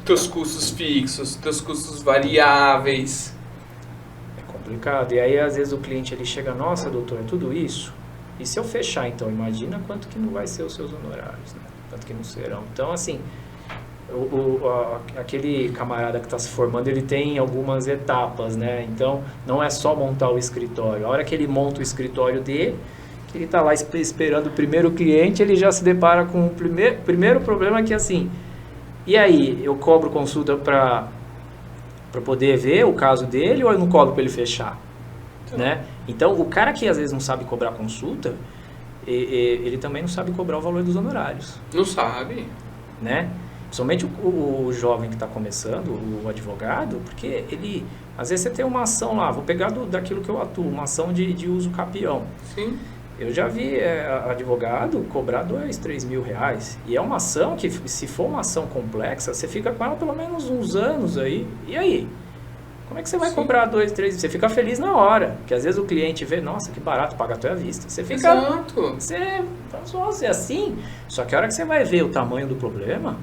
teus custos fixos, teus custos variáveis. É complicado. E aí às vezes o cliente ele chega, nossa doutor, é tudo isso? E se eu fechar então, imagina quanto que não vai ser os seus honorários, né? Quanto que não serão. Então assim, aquele camarada que está se formando, ele tem algumas etapas, né? Então não é só montar o escritório. A hora que ele monta o escritório dele, que ele está lá esperando o primeiro cliente, ele já se depara com o primeiro problema que é assim, e aí, eu cobro consulta para poder ver o caso dele ou eu não cobro para ele fechar? Né? Então, o cara que às vezes não sabe cobrar consulta, ele também não sabe cobrar o valor dos honorários. Não sabe. Né? Principalmente o jovem que está começando, o advogado, porque ele, às vezes você tem uma ação lá, vou pegar daquilo que eu atuo, uma ação de uso capião. Sim. Eu já vi advogado cobrar R$2.000, 3.000. E é uma ação que, se for uma ação complexa, você fica com ela pelo menos uns anos aí. E aí? Como é que você vai cobrar 2, 3? Você fica feliz na hora. Porque às vezes o cliente vê, nossa, que barato, pagar até à vista. Você fica... Exato. Você fala, é assim. Só que a hora que você vai ver o tamanho do problema,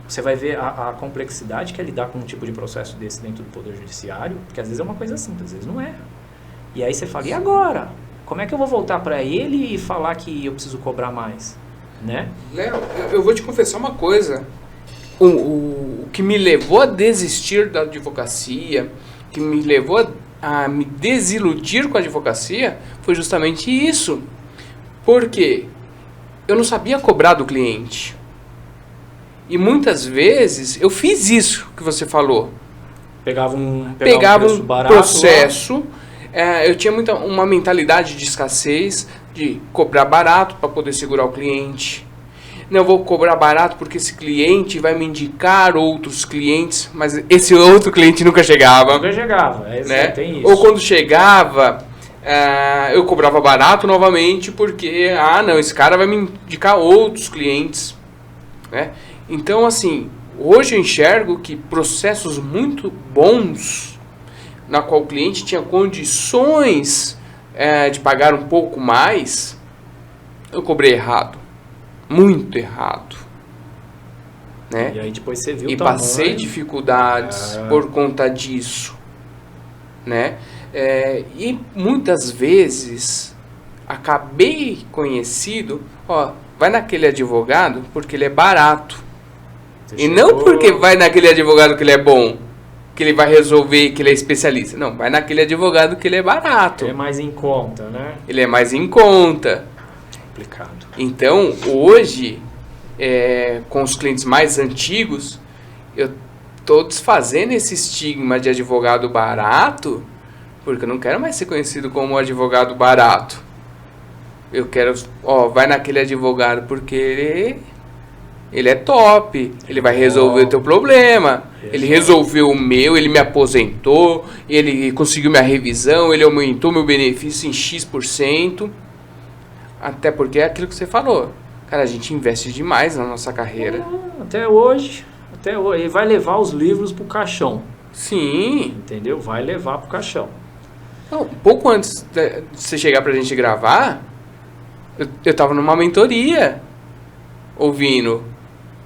você vai ver a complexidade que é lidar com um tipo de processo desse dentro do Poder Judiciário. Porque às vezes é uma coisa simples, às vezes não é. E aí você fala, e agora? Como é que eu vou voltar para ele e falar que eu preciso cobrar mais, né? Léo, eu vou te confessar uma coisa. O que me levou a desistir da advocacia, que me levou a me desiludir com a advocacia, foi justamente isso. Porque eu não sabia cobrar do cliente. E muitas vezes eu fiz isso que você falou. Pegava um barato, processo... eu tinha uma mentalidade de escassez, de cobrar barato para poder segurar o cliente. Não, eu vou cobrar barato porque esse cliente vai me indicar outros clientes, mas esse outro cliente nunca chegava. Nunca chegava, né? Tem isso. Ou quando chegava, eu cobrava barato novamente porque, não, esse cara vai me indicar outros clientes. Né? Então, assim, hoje eu enxergo que processos muito bons, na qual o cliente tinha condições de pagar um pouco mais, eu cobrei errado. Muito errado. Né? E aí depois você viu e passei dificuldades por conta disso. Né? E muitas vezes acabei conhecido, vai naquele advogado porque ele é barato. E não porque vai naquele advogado que ele é bom, que ele vai resolver, que ele é especialista. Não, vai naquele advogado que ele é barato. Ele é mais em conta, né? Ele é mais em conta. Complicado. Então, hoje, com os clientes mais antigos, eu estou desfazendo esse estigma de advogado barato, porque eu não quero mais ser conhecido como advogado barato. Eu quero, vai naquele advogado porque ele é top, ele vai resolver o teu problema. Ele resolveu o meu, ele me aposentou, ele conseguiu minha revisão, ele aumentou meu benefício em X%. Até porque é aquilo que você falou. Cara, a gente investe demais na nossa carreira. Até hoje. Ele vai levar os livros pro caixão. Sim. Entendeu? Vai levar pro caixão. Não, pouco antes de você chegar pra gente gravar, eu tava numa mentoria ouvindo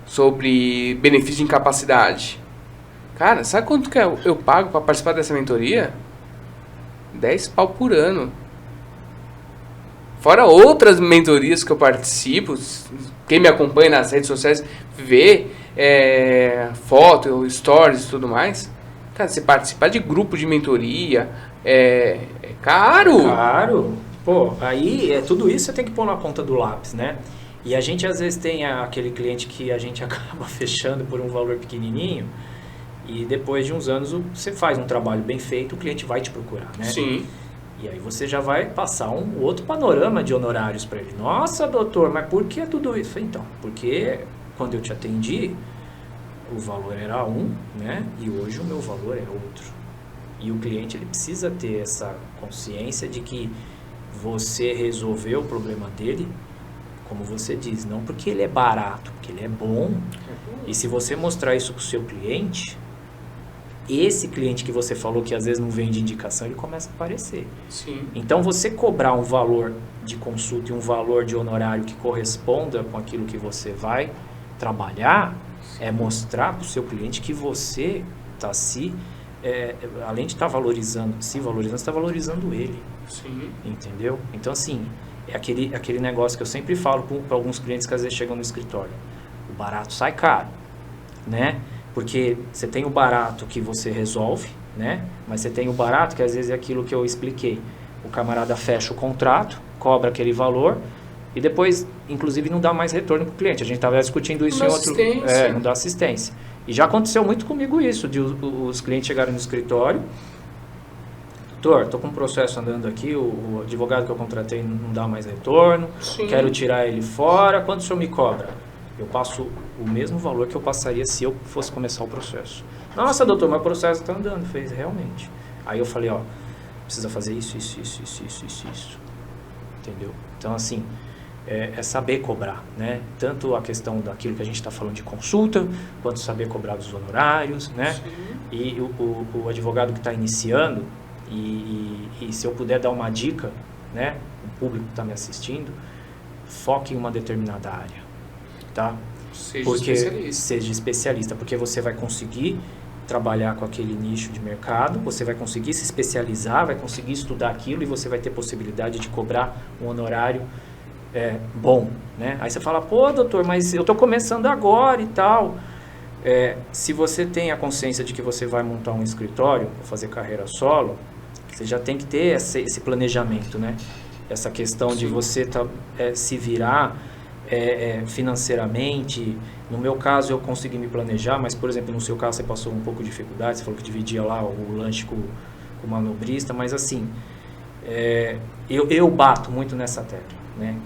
sobre benefício de incapacidade. Cara, sabe quanto que eu pago pra participar dessa mentoria? 10 pau por ano. Fora outras mentorias que eu participo, quem me acompanha nas redes sociais vê foto, stories e tudo mais. Cara, você participar de grupo de mentoria é caro. Caro. Pô, aí tudo isso você tem que pôr na ponta do lápis, né? E a gente às vezes tem aquele cliente que a gente acaba fechando por um valor pequenininho e depois de uns anos você faz um trabalho bem feito, o cliente vai te procurar, né? Sim. E aí você já vai passar um outro panorama de honorários para ele. Nossa, doutor, mas por que tudo isso? Eu falei, então, porque quando eu te atendi, o valor era um, né? E hoje o meu valor é outro. E o cliente ele precisa ter essa consciência de que você resolveu o problema dele, como você diz, não porque ele é barato, porque ele é bom. E se você mostrar isso para o seu cliente, esse cliente que você falou que às vezes não vende indicação, ele começa a aparecer. Sim. Então você cobrar um valor de consulta e um valor de honorário que corresponda com aquilo que você vai trabalhar, é mostrar para o seu cliente que você está além de estar valorizando, você está valorizando ele. Sim. Entendeu? Então assim, é aquele negócio que eu sempre falo para alguns clientes que às vezes chegam no escritório. O barato sai caro, né? Porque você tem o barato que você resolve, né? Mas você tem o barato que às vezes é aquilo que eu expliquei. O camarada fecha o contrato, cobra aquele valor e depois, inclusive, não dá mais retorno para o cliente. A gente estava discutindo isso em outro... não dá assistência. E já aconteceu muito comigo isso, de os clientes chegarem no escritório. Doutor, estou com um processo andando aqui, o advogado que eu contratei não dá mais retorno, quero tirar ele fora, quanto o senhor me cobra? Eu passo o mesmo valor que eu passaria se eu fosse começar o processo. Nossa, doutor, mas o processo está andando. Fez, realmente. Aí eu falei, ó, precisa fazer isso. Entendeu? Então, assim, é saber cobrar, né? Tanto a questão daquilo que a gente está falando de consulta, quanto saber cobrar dos honorários, né? Sim. E o advogado que está iniciando, e se eu puder dar uma dica, né? O público que está me assistindo, foque em uma determinada área. Tá? Seja especialista, porque você vai conseguir trabalhar com aquele nicho de mercado, você vai conseguir se especializar, vai conseguir estudar aquilo e você vai ter possibilidade de cobrar um honorário bom, né? Aí você fala, pô, doutor, mas eu estou começando agora e tal. Se você tem a consciência de que você vai montar um escritório, fazer carreira solo, você já tem que ter esse planejamento, né? Essa questão de você se virar financeiramente. No meu caso eu consegui me planejar, mas por exemplo no seu caso você passou um pouco de dificuldade, você falou que dividia lá o lanche com o manobrista, mas assim, eu bato muito nessa tecla, né?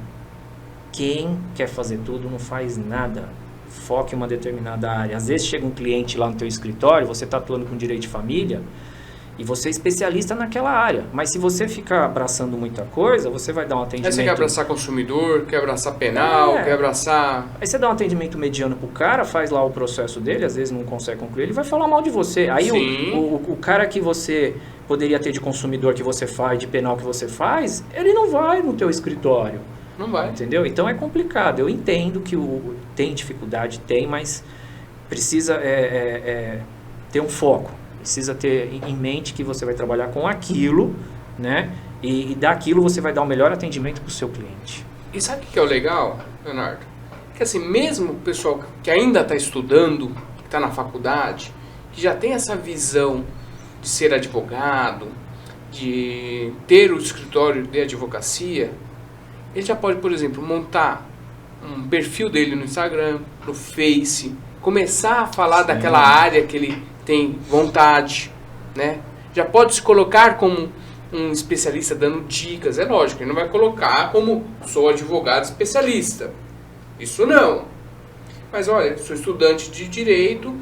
Quem quer fazer tudo não faz nada, foque em uma determinada área. Às vezes chega um cliente lá no teu escritório, você está atuando com direito de família, e você é especialista naquela área. Mas se você ficar abraçando muita coisa, você vai dar um atendimento... Aí você quer abraçar consumidor, quer abraçar penal, quer abraçar... Aí você dá um atendimento mediano pro cara, faz lá o processo dele, às vezes não consegue concluir, ele vai falar mal de você. Aí o cara que você poderia ter de consumidor que você faz, de penal que você faz, ele não vai no teu escritório. Não vai. Entendeu? Então é complicado. Eu entendo que tem dificuldade, mas precisa ter um foco. Precisa ter em mente que você vai trabalhar com aquilo, né? E daquilo você vai dar o melhor atendimento para o seu cliente. E sabe o que é o legal, Leonardo? Que assim, mesmo o pessoal que ainda está estudando, que está na faculdade, que já tem essa visão de ser advogado, de ter o escritório de advocacia, ele já pode, por exemplo, montar um perfil dele no Instagram, no Face, começar a falar daquela área que ele tem vontade, né? Já pode se colocar como um especialista dando dicas. É lógico, ele não vai colocar como sou advogado especialista. Isso não. Mas olha, sou estudante de direito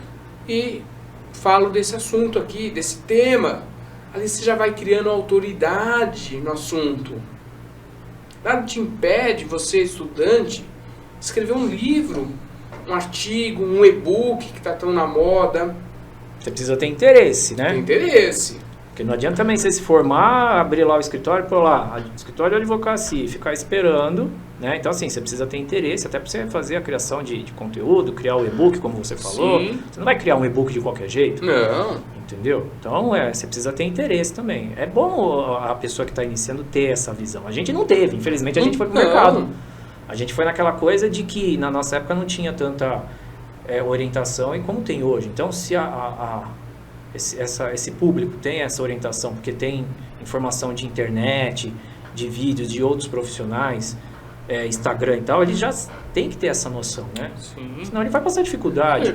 e falo desse assunto aqui, desse tema. Ali você já vai criando autoridade no assunto. Nada te impede, você estudante, escrever um livro, um artigo, um e-book que está tão na moda. Você precisa ter interesse, né? Tem interesse. Porque não adianta também você se formar, abrir lá o escritório, pôr lá, escritório de advocacia, e ficar esperando, né? Então, assim, você precisa ter interesse, até para você fazer a criação de conteúdo, criar o e-book, como você falou. Sim. Você não vai criar um e-book de qualquer jeito. Não. Entendeu? Então, você precisa ter interesse também. É bom a pessoa que está iniciando ter essa visão. A gente não teve, infelizmente a gente foi pro mercado. A gente foi naquela coisa de que na nossa época não tinha tanta orientação e como tem hoje. Então, se esse público tem essa orientação, porque tem informação de internet, de vídeos, de outros profissionais, Instagram e tal, ele já tem que ter essa noção, né? Sim. Senão ele vai passar dificuldade.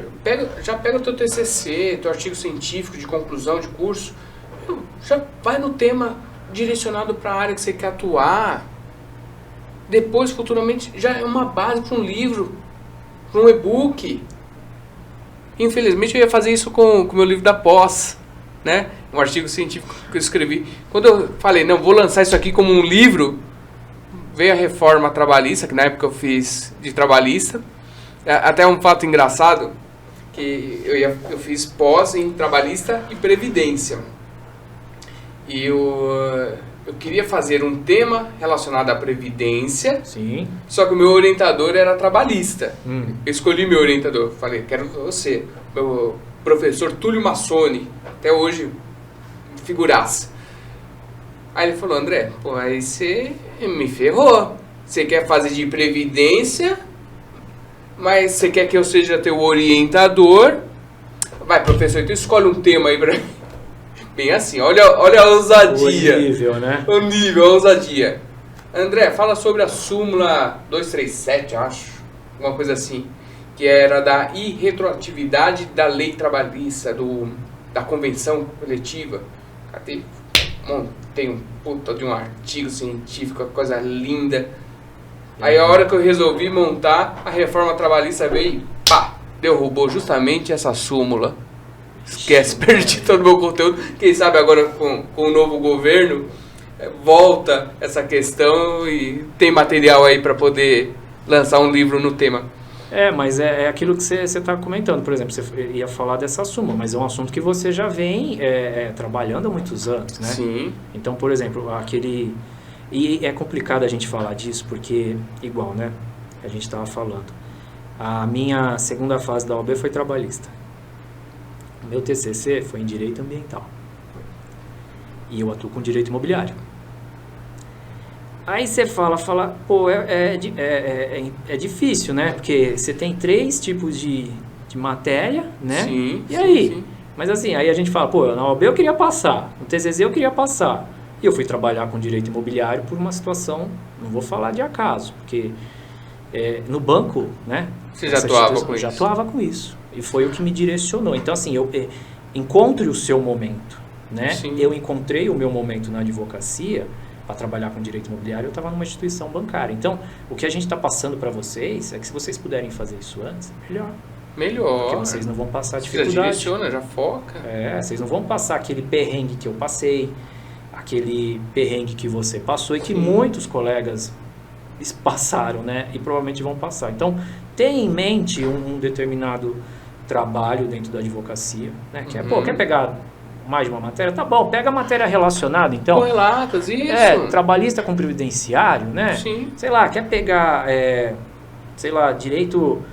Já pega o teu TCC, teu artigo científico de conclusão de curso, já vai no tema direcionado para a área que você quer atuar. Depois, futuramente, já é uma base para um livro, para um e-book. Infelizmente, eu ia fazer isso com o meu livro da pós, né? Um artigo científico que eu escrevi. Quando eu falei, não, vou lançar isso aqui como um livro, veio a reforma trabalhista, que na época eu fiz de trabalhista. Até um fato engraçado, que eu fiz pós em trabalhista e previdência. E eu queria fazer um tema relacionado à previdência. Sim. Só que o meu orientador era trabalhista. Eu escolhi meu orientador. Falei, quero você. Meu professor Túlio Massoni. Até hoje, figuraça. Aí ele falou, André, pô, aí você me ferrou. Você quer fazer de previdência, mas você quer que eu seja teu orientador. Vai, professor, então escolhe um tema aí pra mim. Bem assim, olha a ousadia. O nível, né? O nível, a ousadia. André, fala sobre a súmula 237, acho. Alguma coisa assim. Que era da irretroatividade da lei trabalhista, da convenção coletiva. Cadê? Montei um puta de um artigo científico, coisa linda. Aí a hora que eu resolvi montar, a reforma trabalhista veio e pá, derrubou justamente essa súmula. Esquece, perdi todo o meu conteúdo. Quem sabe agora com o novo governo volta essa questão e tem material aí para poder lançar um livro no tema. Mas é aquilo que você está comentando. Por exemplo, você ia falar dessa súmula, mas é um assunto que você já vem trabalhando há muitos anos, né? Sim. Então, por exemplo, E é complicado a gente falar disso, porque, igual, né? A gente estava falando. A minha segunda fase da OAB foi trabalhista. O meu TCC foi em Direito Ambiental. E eu atuo com Direito Imobiliário. Aí você fala, pô, é difícil, né? Porque você tem 3 tipos de matéria, né? Sim, e aí? Sim. Mas assim, aí a gente fala, pô, na OAB eu queria passar, no TCC eu queria passar. E eu fui trabalhar com Direito Imobiliário por uma situação, não vou falar de acaso, porque no banco, né? Você já atuava com isso? Já atuava com isso. E foi o que me direcionou. Então, assim, encontre o seu momento, né? Sim. Eu encontrei o meu momento na advocacia para trabalhar com direito imobiliário, eu estava numa instituição bancária. Então, o que a gente está passando para vocês é que se vocês puderem fazer isso antes, melhor. Porque vocês não vão passar dificuldade. Você já direciona, já foca. Vocês não vão passar aquele perrengue que eu passei, aquele perrengue que você passou e que muitos colegas passaram, né? E provavelmente vão passar. Então, tenha em mente um determinado trabalho dentro da advocacia, né? Que quer pegar mais de uma matéria? Tá bom, pega a matéria relacionada, então. Correlatas, isso. Trabalhista com previdenciário, né? Sim. Sei lá, quer pegar, direito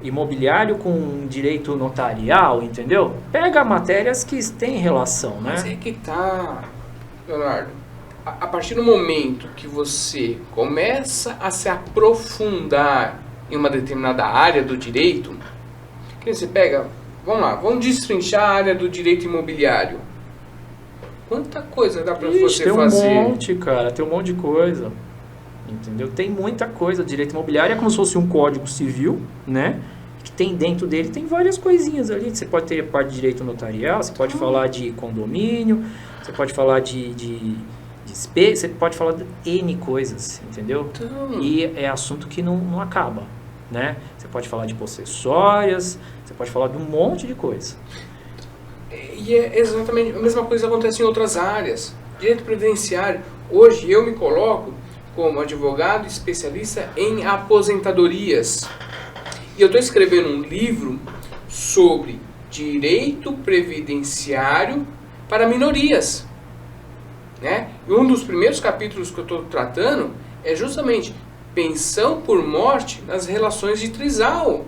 imobiliário com direito notarial, entendeu? Pega matérias que têm relação, né? Mas é que tá, Leonardo. A partir do momento que você começa a se aprofundar em uma determinada área do direito, que você pega, vamos destrinchar a área do direito imobiliário. Quanta coisa dá pra você fazer? Tem um monte, cara, tem um monte de coisa. Entendeu? Tem muita coisa. Direito imobiliário é como se fosse um código civil, né? Que tem dentro dele, tem várias coisinhas ali. Você pode ter parte de direito notarial, você pode falar de condomínio, você pode falar você pode falar de N coisas, entendeu? Então... E é assunto que não acaba, né? Você pode falar de possessórias, você pode falar de um monte de coisa. E é exatamente a mesma coisa que acontece em outras áreas. Direito previdenciário. Hoje eu me coloco como advogado especialista em aposentadorias. E eu estou escrevendo um livro sobre direito previdenciário para minorias. Né? E um dos primeiros capítulos que eu estou tratando é justamente pensão por morte nas relações de trisal.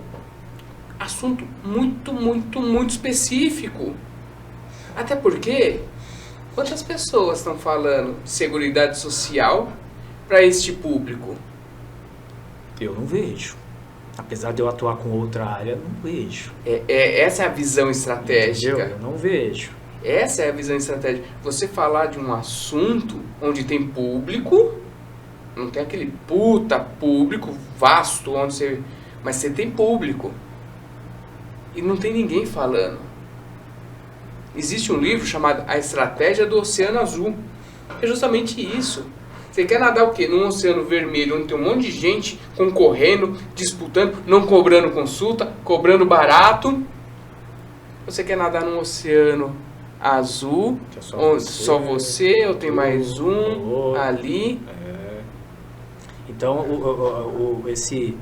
Assunto muito, muito, muito específico. Até porque, quantas pessoas estão falando de seguridade social para este público? Eu não vejo. Apesar de eu atuar com outra área, não vejo. Essa é a visão estratégica. Entendeu? Eu não vejo. Essa é a visão estratégica. Você falar de um assunto onde tem público, não tem aquele puta público vasto, mas você tem público. E não tem ninguém falando. Existe um livro chamado A Estratégia do Oceano Azul. É justamente isso. Você quer nadar o quê? Num oceano vermelho, onde tem um monte de gente concorrendo, disputando, não cobrando consulta, cobrando barato. Você quer nadar num oceano azul, Que é onde só você, ou tem mais um outro. ali. Então, esse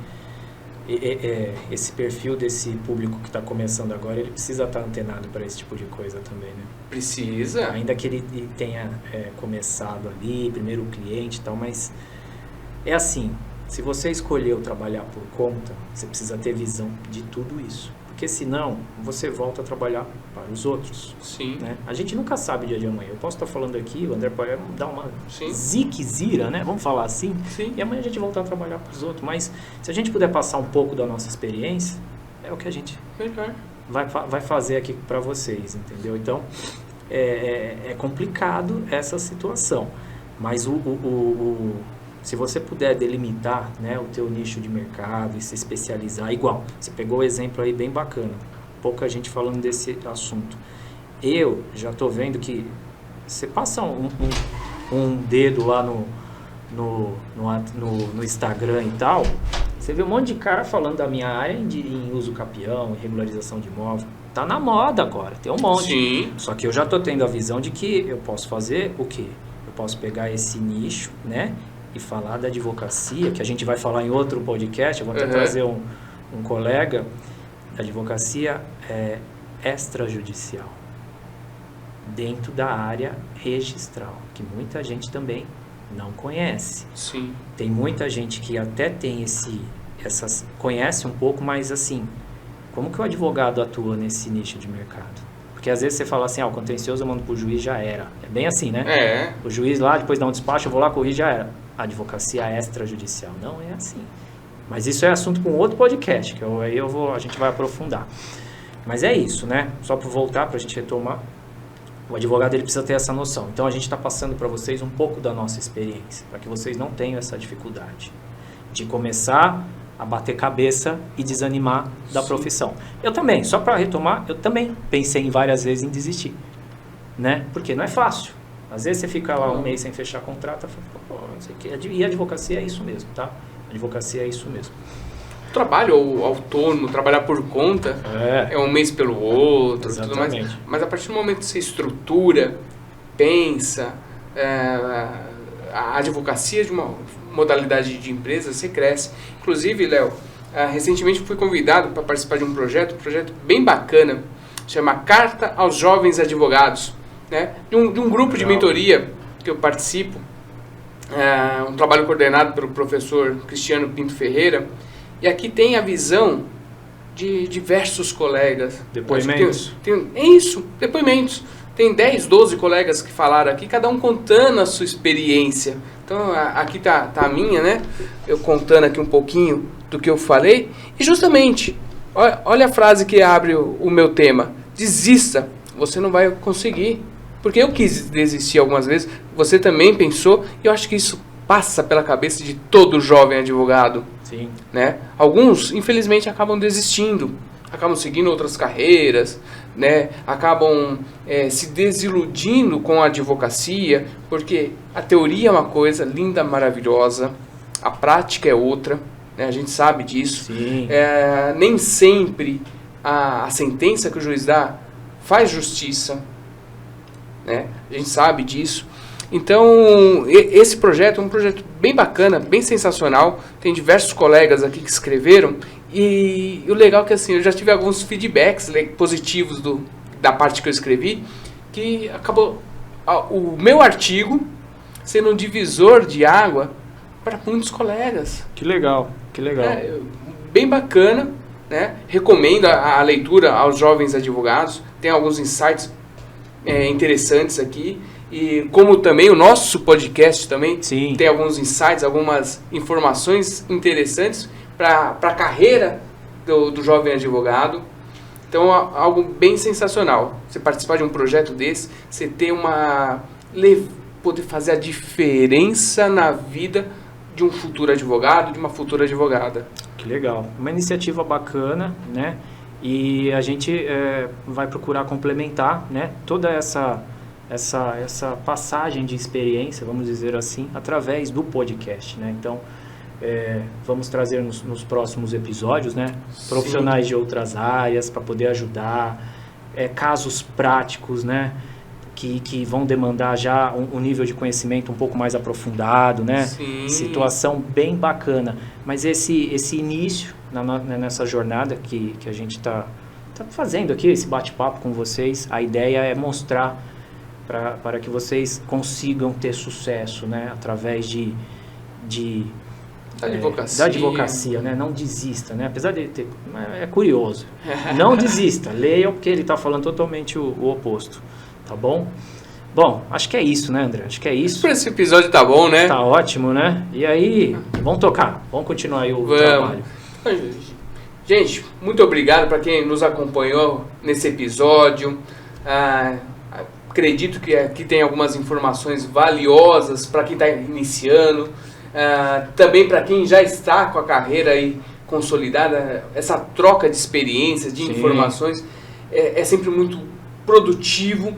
perfil desse público que está começando agora, ele precisa estar antenado para esse tipo de coisa também, né? Precisa. Ainda que ele tenha começado ali, primeiro o cliente e tal, mas é assim, se você escolheu trabalhar por conta, você precisa ter visão de tudo isso. Porque senão, você volta a trabalhar para os outros. Sim. Né? A gente nunca sabe o dia de amanhã. Eu posso estar falando aqui, o André pode dar uma Sim. ziquezira, né? Vamos falar assim. Sim. E amanhã a gente voltar a trabalhar para os outros. Mas se a gente puder passar um pouco da nossa experiência, é o que a gente Melhor. vai fazer aqui para vocês, entendeu? Então, é complicado essa situação. Mas se você puder delimitar, né, o teu nicho de mercado e se especializar, igual, você pegou o exemplo aí bem bacana, pouca gente falando desse assunto. Eu já estou vendo que você passa um dedo lá no Instagram e tal, você vê um monte de cara falando da minha área em uso capião, em regularização de imóvel. Tá na moda agora, tem um monte. Sim. Só que eu já estou tendo a visão de que eu posso fazer o quê? Eu posso pegar esse nicho, né? E falar da advocacia, que a gente vai falar em outro podcast, eu vou até trazer um colega da advocacia extrajudicial, dentro da área registral, que muita gente também não conhece. Sim. Tem muita gente que até tem conhece um pouco, mas assim, como que o advogado atua nesse nicho de mercado? Porque às vezes você fala assim, o contencioso eu mando pro juiz, já era. É bem assim, né? O juiz lá, depois dá um despacho, eu vou lá, corrigir, já era. A advocacia extrajudicial. Não é assim. Mas isso é assunto com outro podcast, que a gente vai aprofundar. Mas é isso, né? Só para voltar, para a gente retomar, o advogado ele precisa ter essa noção. Então a gente está passando para vocês um pouco da nossa experiência, para que vocês não tenham essa dificuldade de começar a bater cabeça e desanimar da profissão. Eu também, só para retomar, eu também pensei várias vezes em desistir, né? Porque não é fácil. Às vezes você fica lá um mês sem fechar contrato, não sei o quê. E a advocacia é isso mesmo, tá? A advocacia é isso mesmo. O trabalho autônomo, trabalhar por conta, é um mês pelo outro, tudo mais. Mas a partir do momento que você estrutura, pensa, a advocacia de uma modalidade de empresa, você cresce. Inclusive, Léo, recentemente fui convidado para participar de um projeto bem bacana, chama Carta aos Jovens Advogados, né? De um grupo de mentoria que eu participo, um trabalho coordenado pelo professor Cristiano Pinto Ferreira, e aqui tem a visão de diversos colegas. Depoimentos. Depoimentos. Tem 10, 12 colegas que falaram aqui, cada um contando a sua experiência. Então, aqui tá a minha, né? Eu contando aqui um pouquinho do que eu falei. E justamente, olha a frase que abre o meu tema. Desista, você não vai conseguir. Porque eu quis desistir algumas vezes, você também pensou, e eu acho que isso passa pela cabeça de todo jovem advogado. Sim. Né? Alguns, infelizmente, acabam desistindo, acabam seguindo outras carreiras, né? Acabam se desiludindo com a advocacia, porque a teoria é uma coisa linda, maravilhosa, a prática é outra, né? A gente sabe disso. Sim. Nem sempre a sentença que o juiz dá faz justiça, né? A gente sabe disso. Então, esse projeto é um projeto bem bacana, bem sensacional. Tem diversos colegas aqui que escreveram. E o legal é que assim, eu já tive alguns feedbacks positivos da parte que eu escrevi, que acabou o meu artigo sendo um divisor de água para muitos colegas. Que legal, que legal. Bem bacana, né? Recomendo a leitura aos jovens advogados. Tem alguns insights interessantes aqui. E como também o nosso podcast também Sim. tem alguns insights, algumas informações interessantes para a carreira do jovem advogado. Então, algo bem sensacional. Você participar de um projeto desse, você ter poder fazer a diferença na vida de um futuro advogado, de uma futura advogada. Que legal. Uma iniciativa bacana, né? E a gente vai procurar complementar, né, toda essa essa passagem de experiência, vamos dizer assim, através do podcast, né? Então, vamos trazer nos próximos episódios, né, profissionais de outras áreas para poder ajudar, casos práticos, né, que vão demandar já um nível de conhecimento um pouco mais aprofundado, né? Sim. Situação bem bacana. Mas esse início nessa jornada que a gente está fazendo aqui, esse bate-papo com vocês, a ideia é mostrar para que vocês consigam ter sucesso, né? Através da advocacia, né? Não desista, né? Apesar de ter... É curioso. Não desista. Leiam, porque ele está falando totalmente o oposto. Tá bom? Bom, acho que é isso, né, André? Acho que é isso. Por esse episódio tá bom, né? Tá ótimo, né? E aí, vamos tocar. Vamos continuar aí o trabalho. Gente, muito obrigado para quem nos acompanhou nesse episódio. Acredito que aqui tem algumas informações valiosas para quem está iniciando. Também para quem já está com a carreira aí consolidada. Essa troca de experiências, de informações é sempre muito produtivo.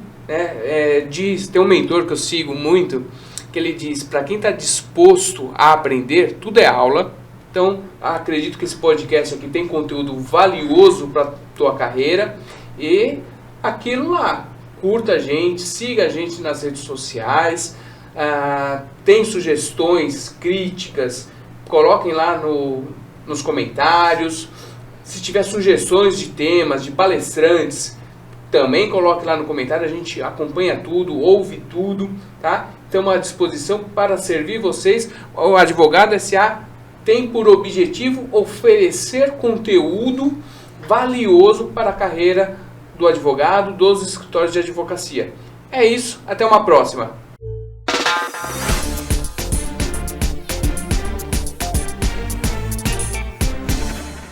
Tem um mentor que eu sigo muito, que ele diz, para quem está disposto a aprender, tudo é aula. Então, acredito que esse podcast aqui tem conteúdo valioso para a tua carreira. E aquilo lá, curta a gente, siga a gente nas redes sociais, tem sugestões, críticas, coloquem lá nos comentários. Se tiver sugestões de temas, de palestrantes, também coloque lá no comentário, a gente acompanha tudo, ouve tudo, tá? Estamos à disposição para servir vocês. O Advogado S.A. tem por objetivo oferecer conteúdo valioso para a carreira do advogado, dos escritórios de advocacia. É isso, até uma próxima.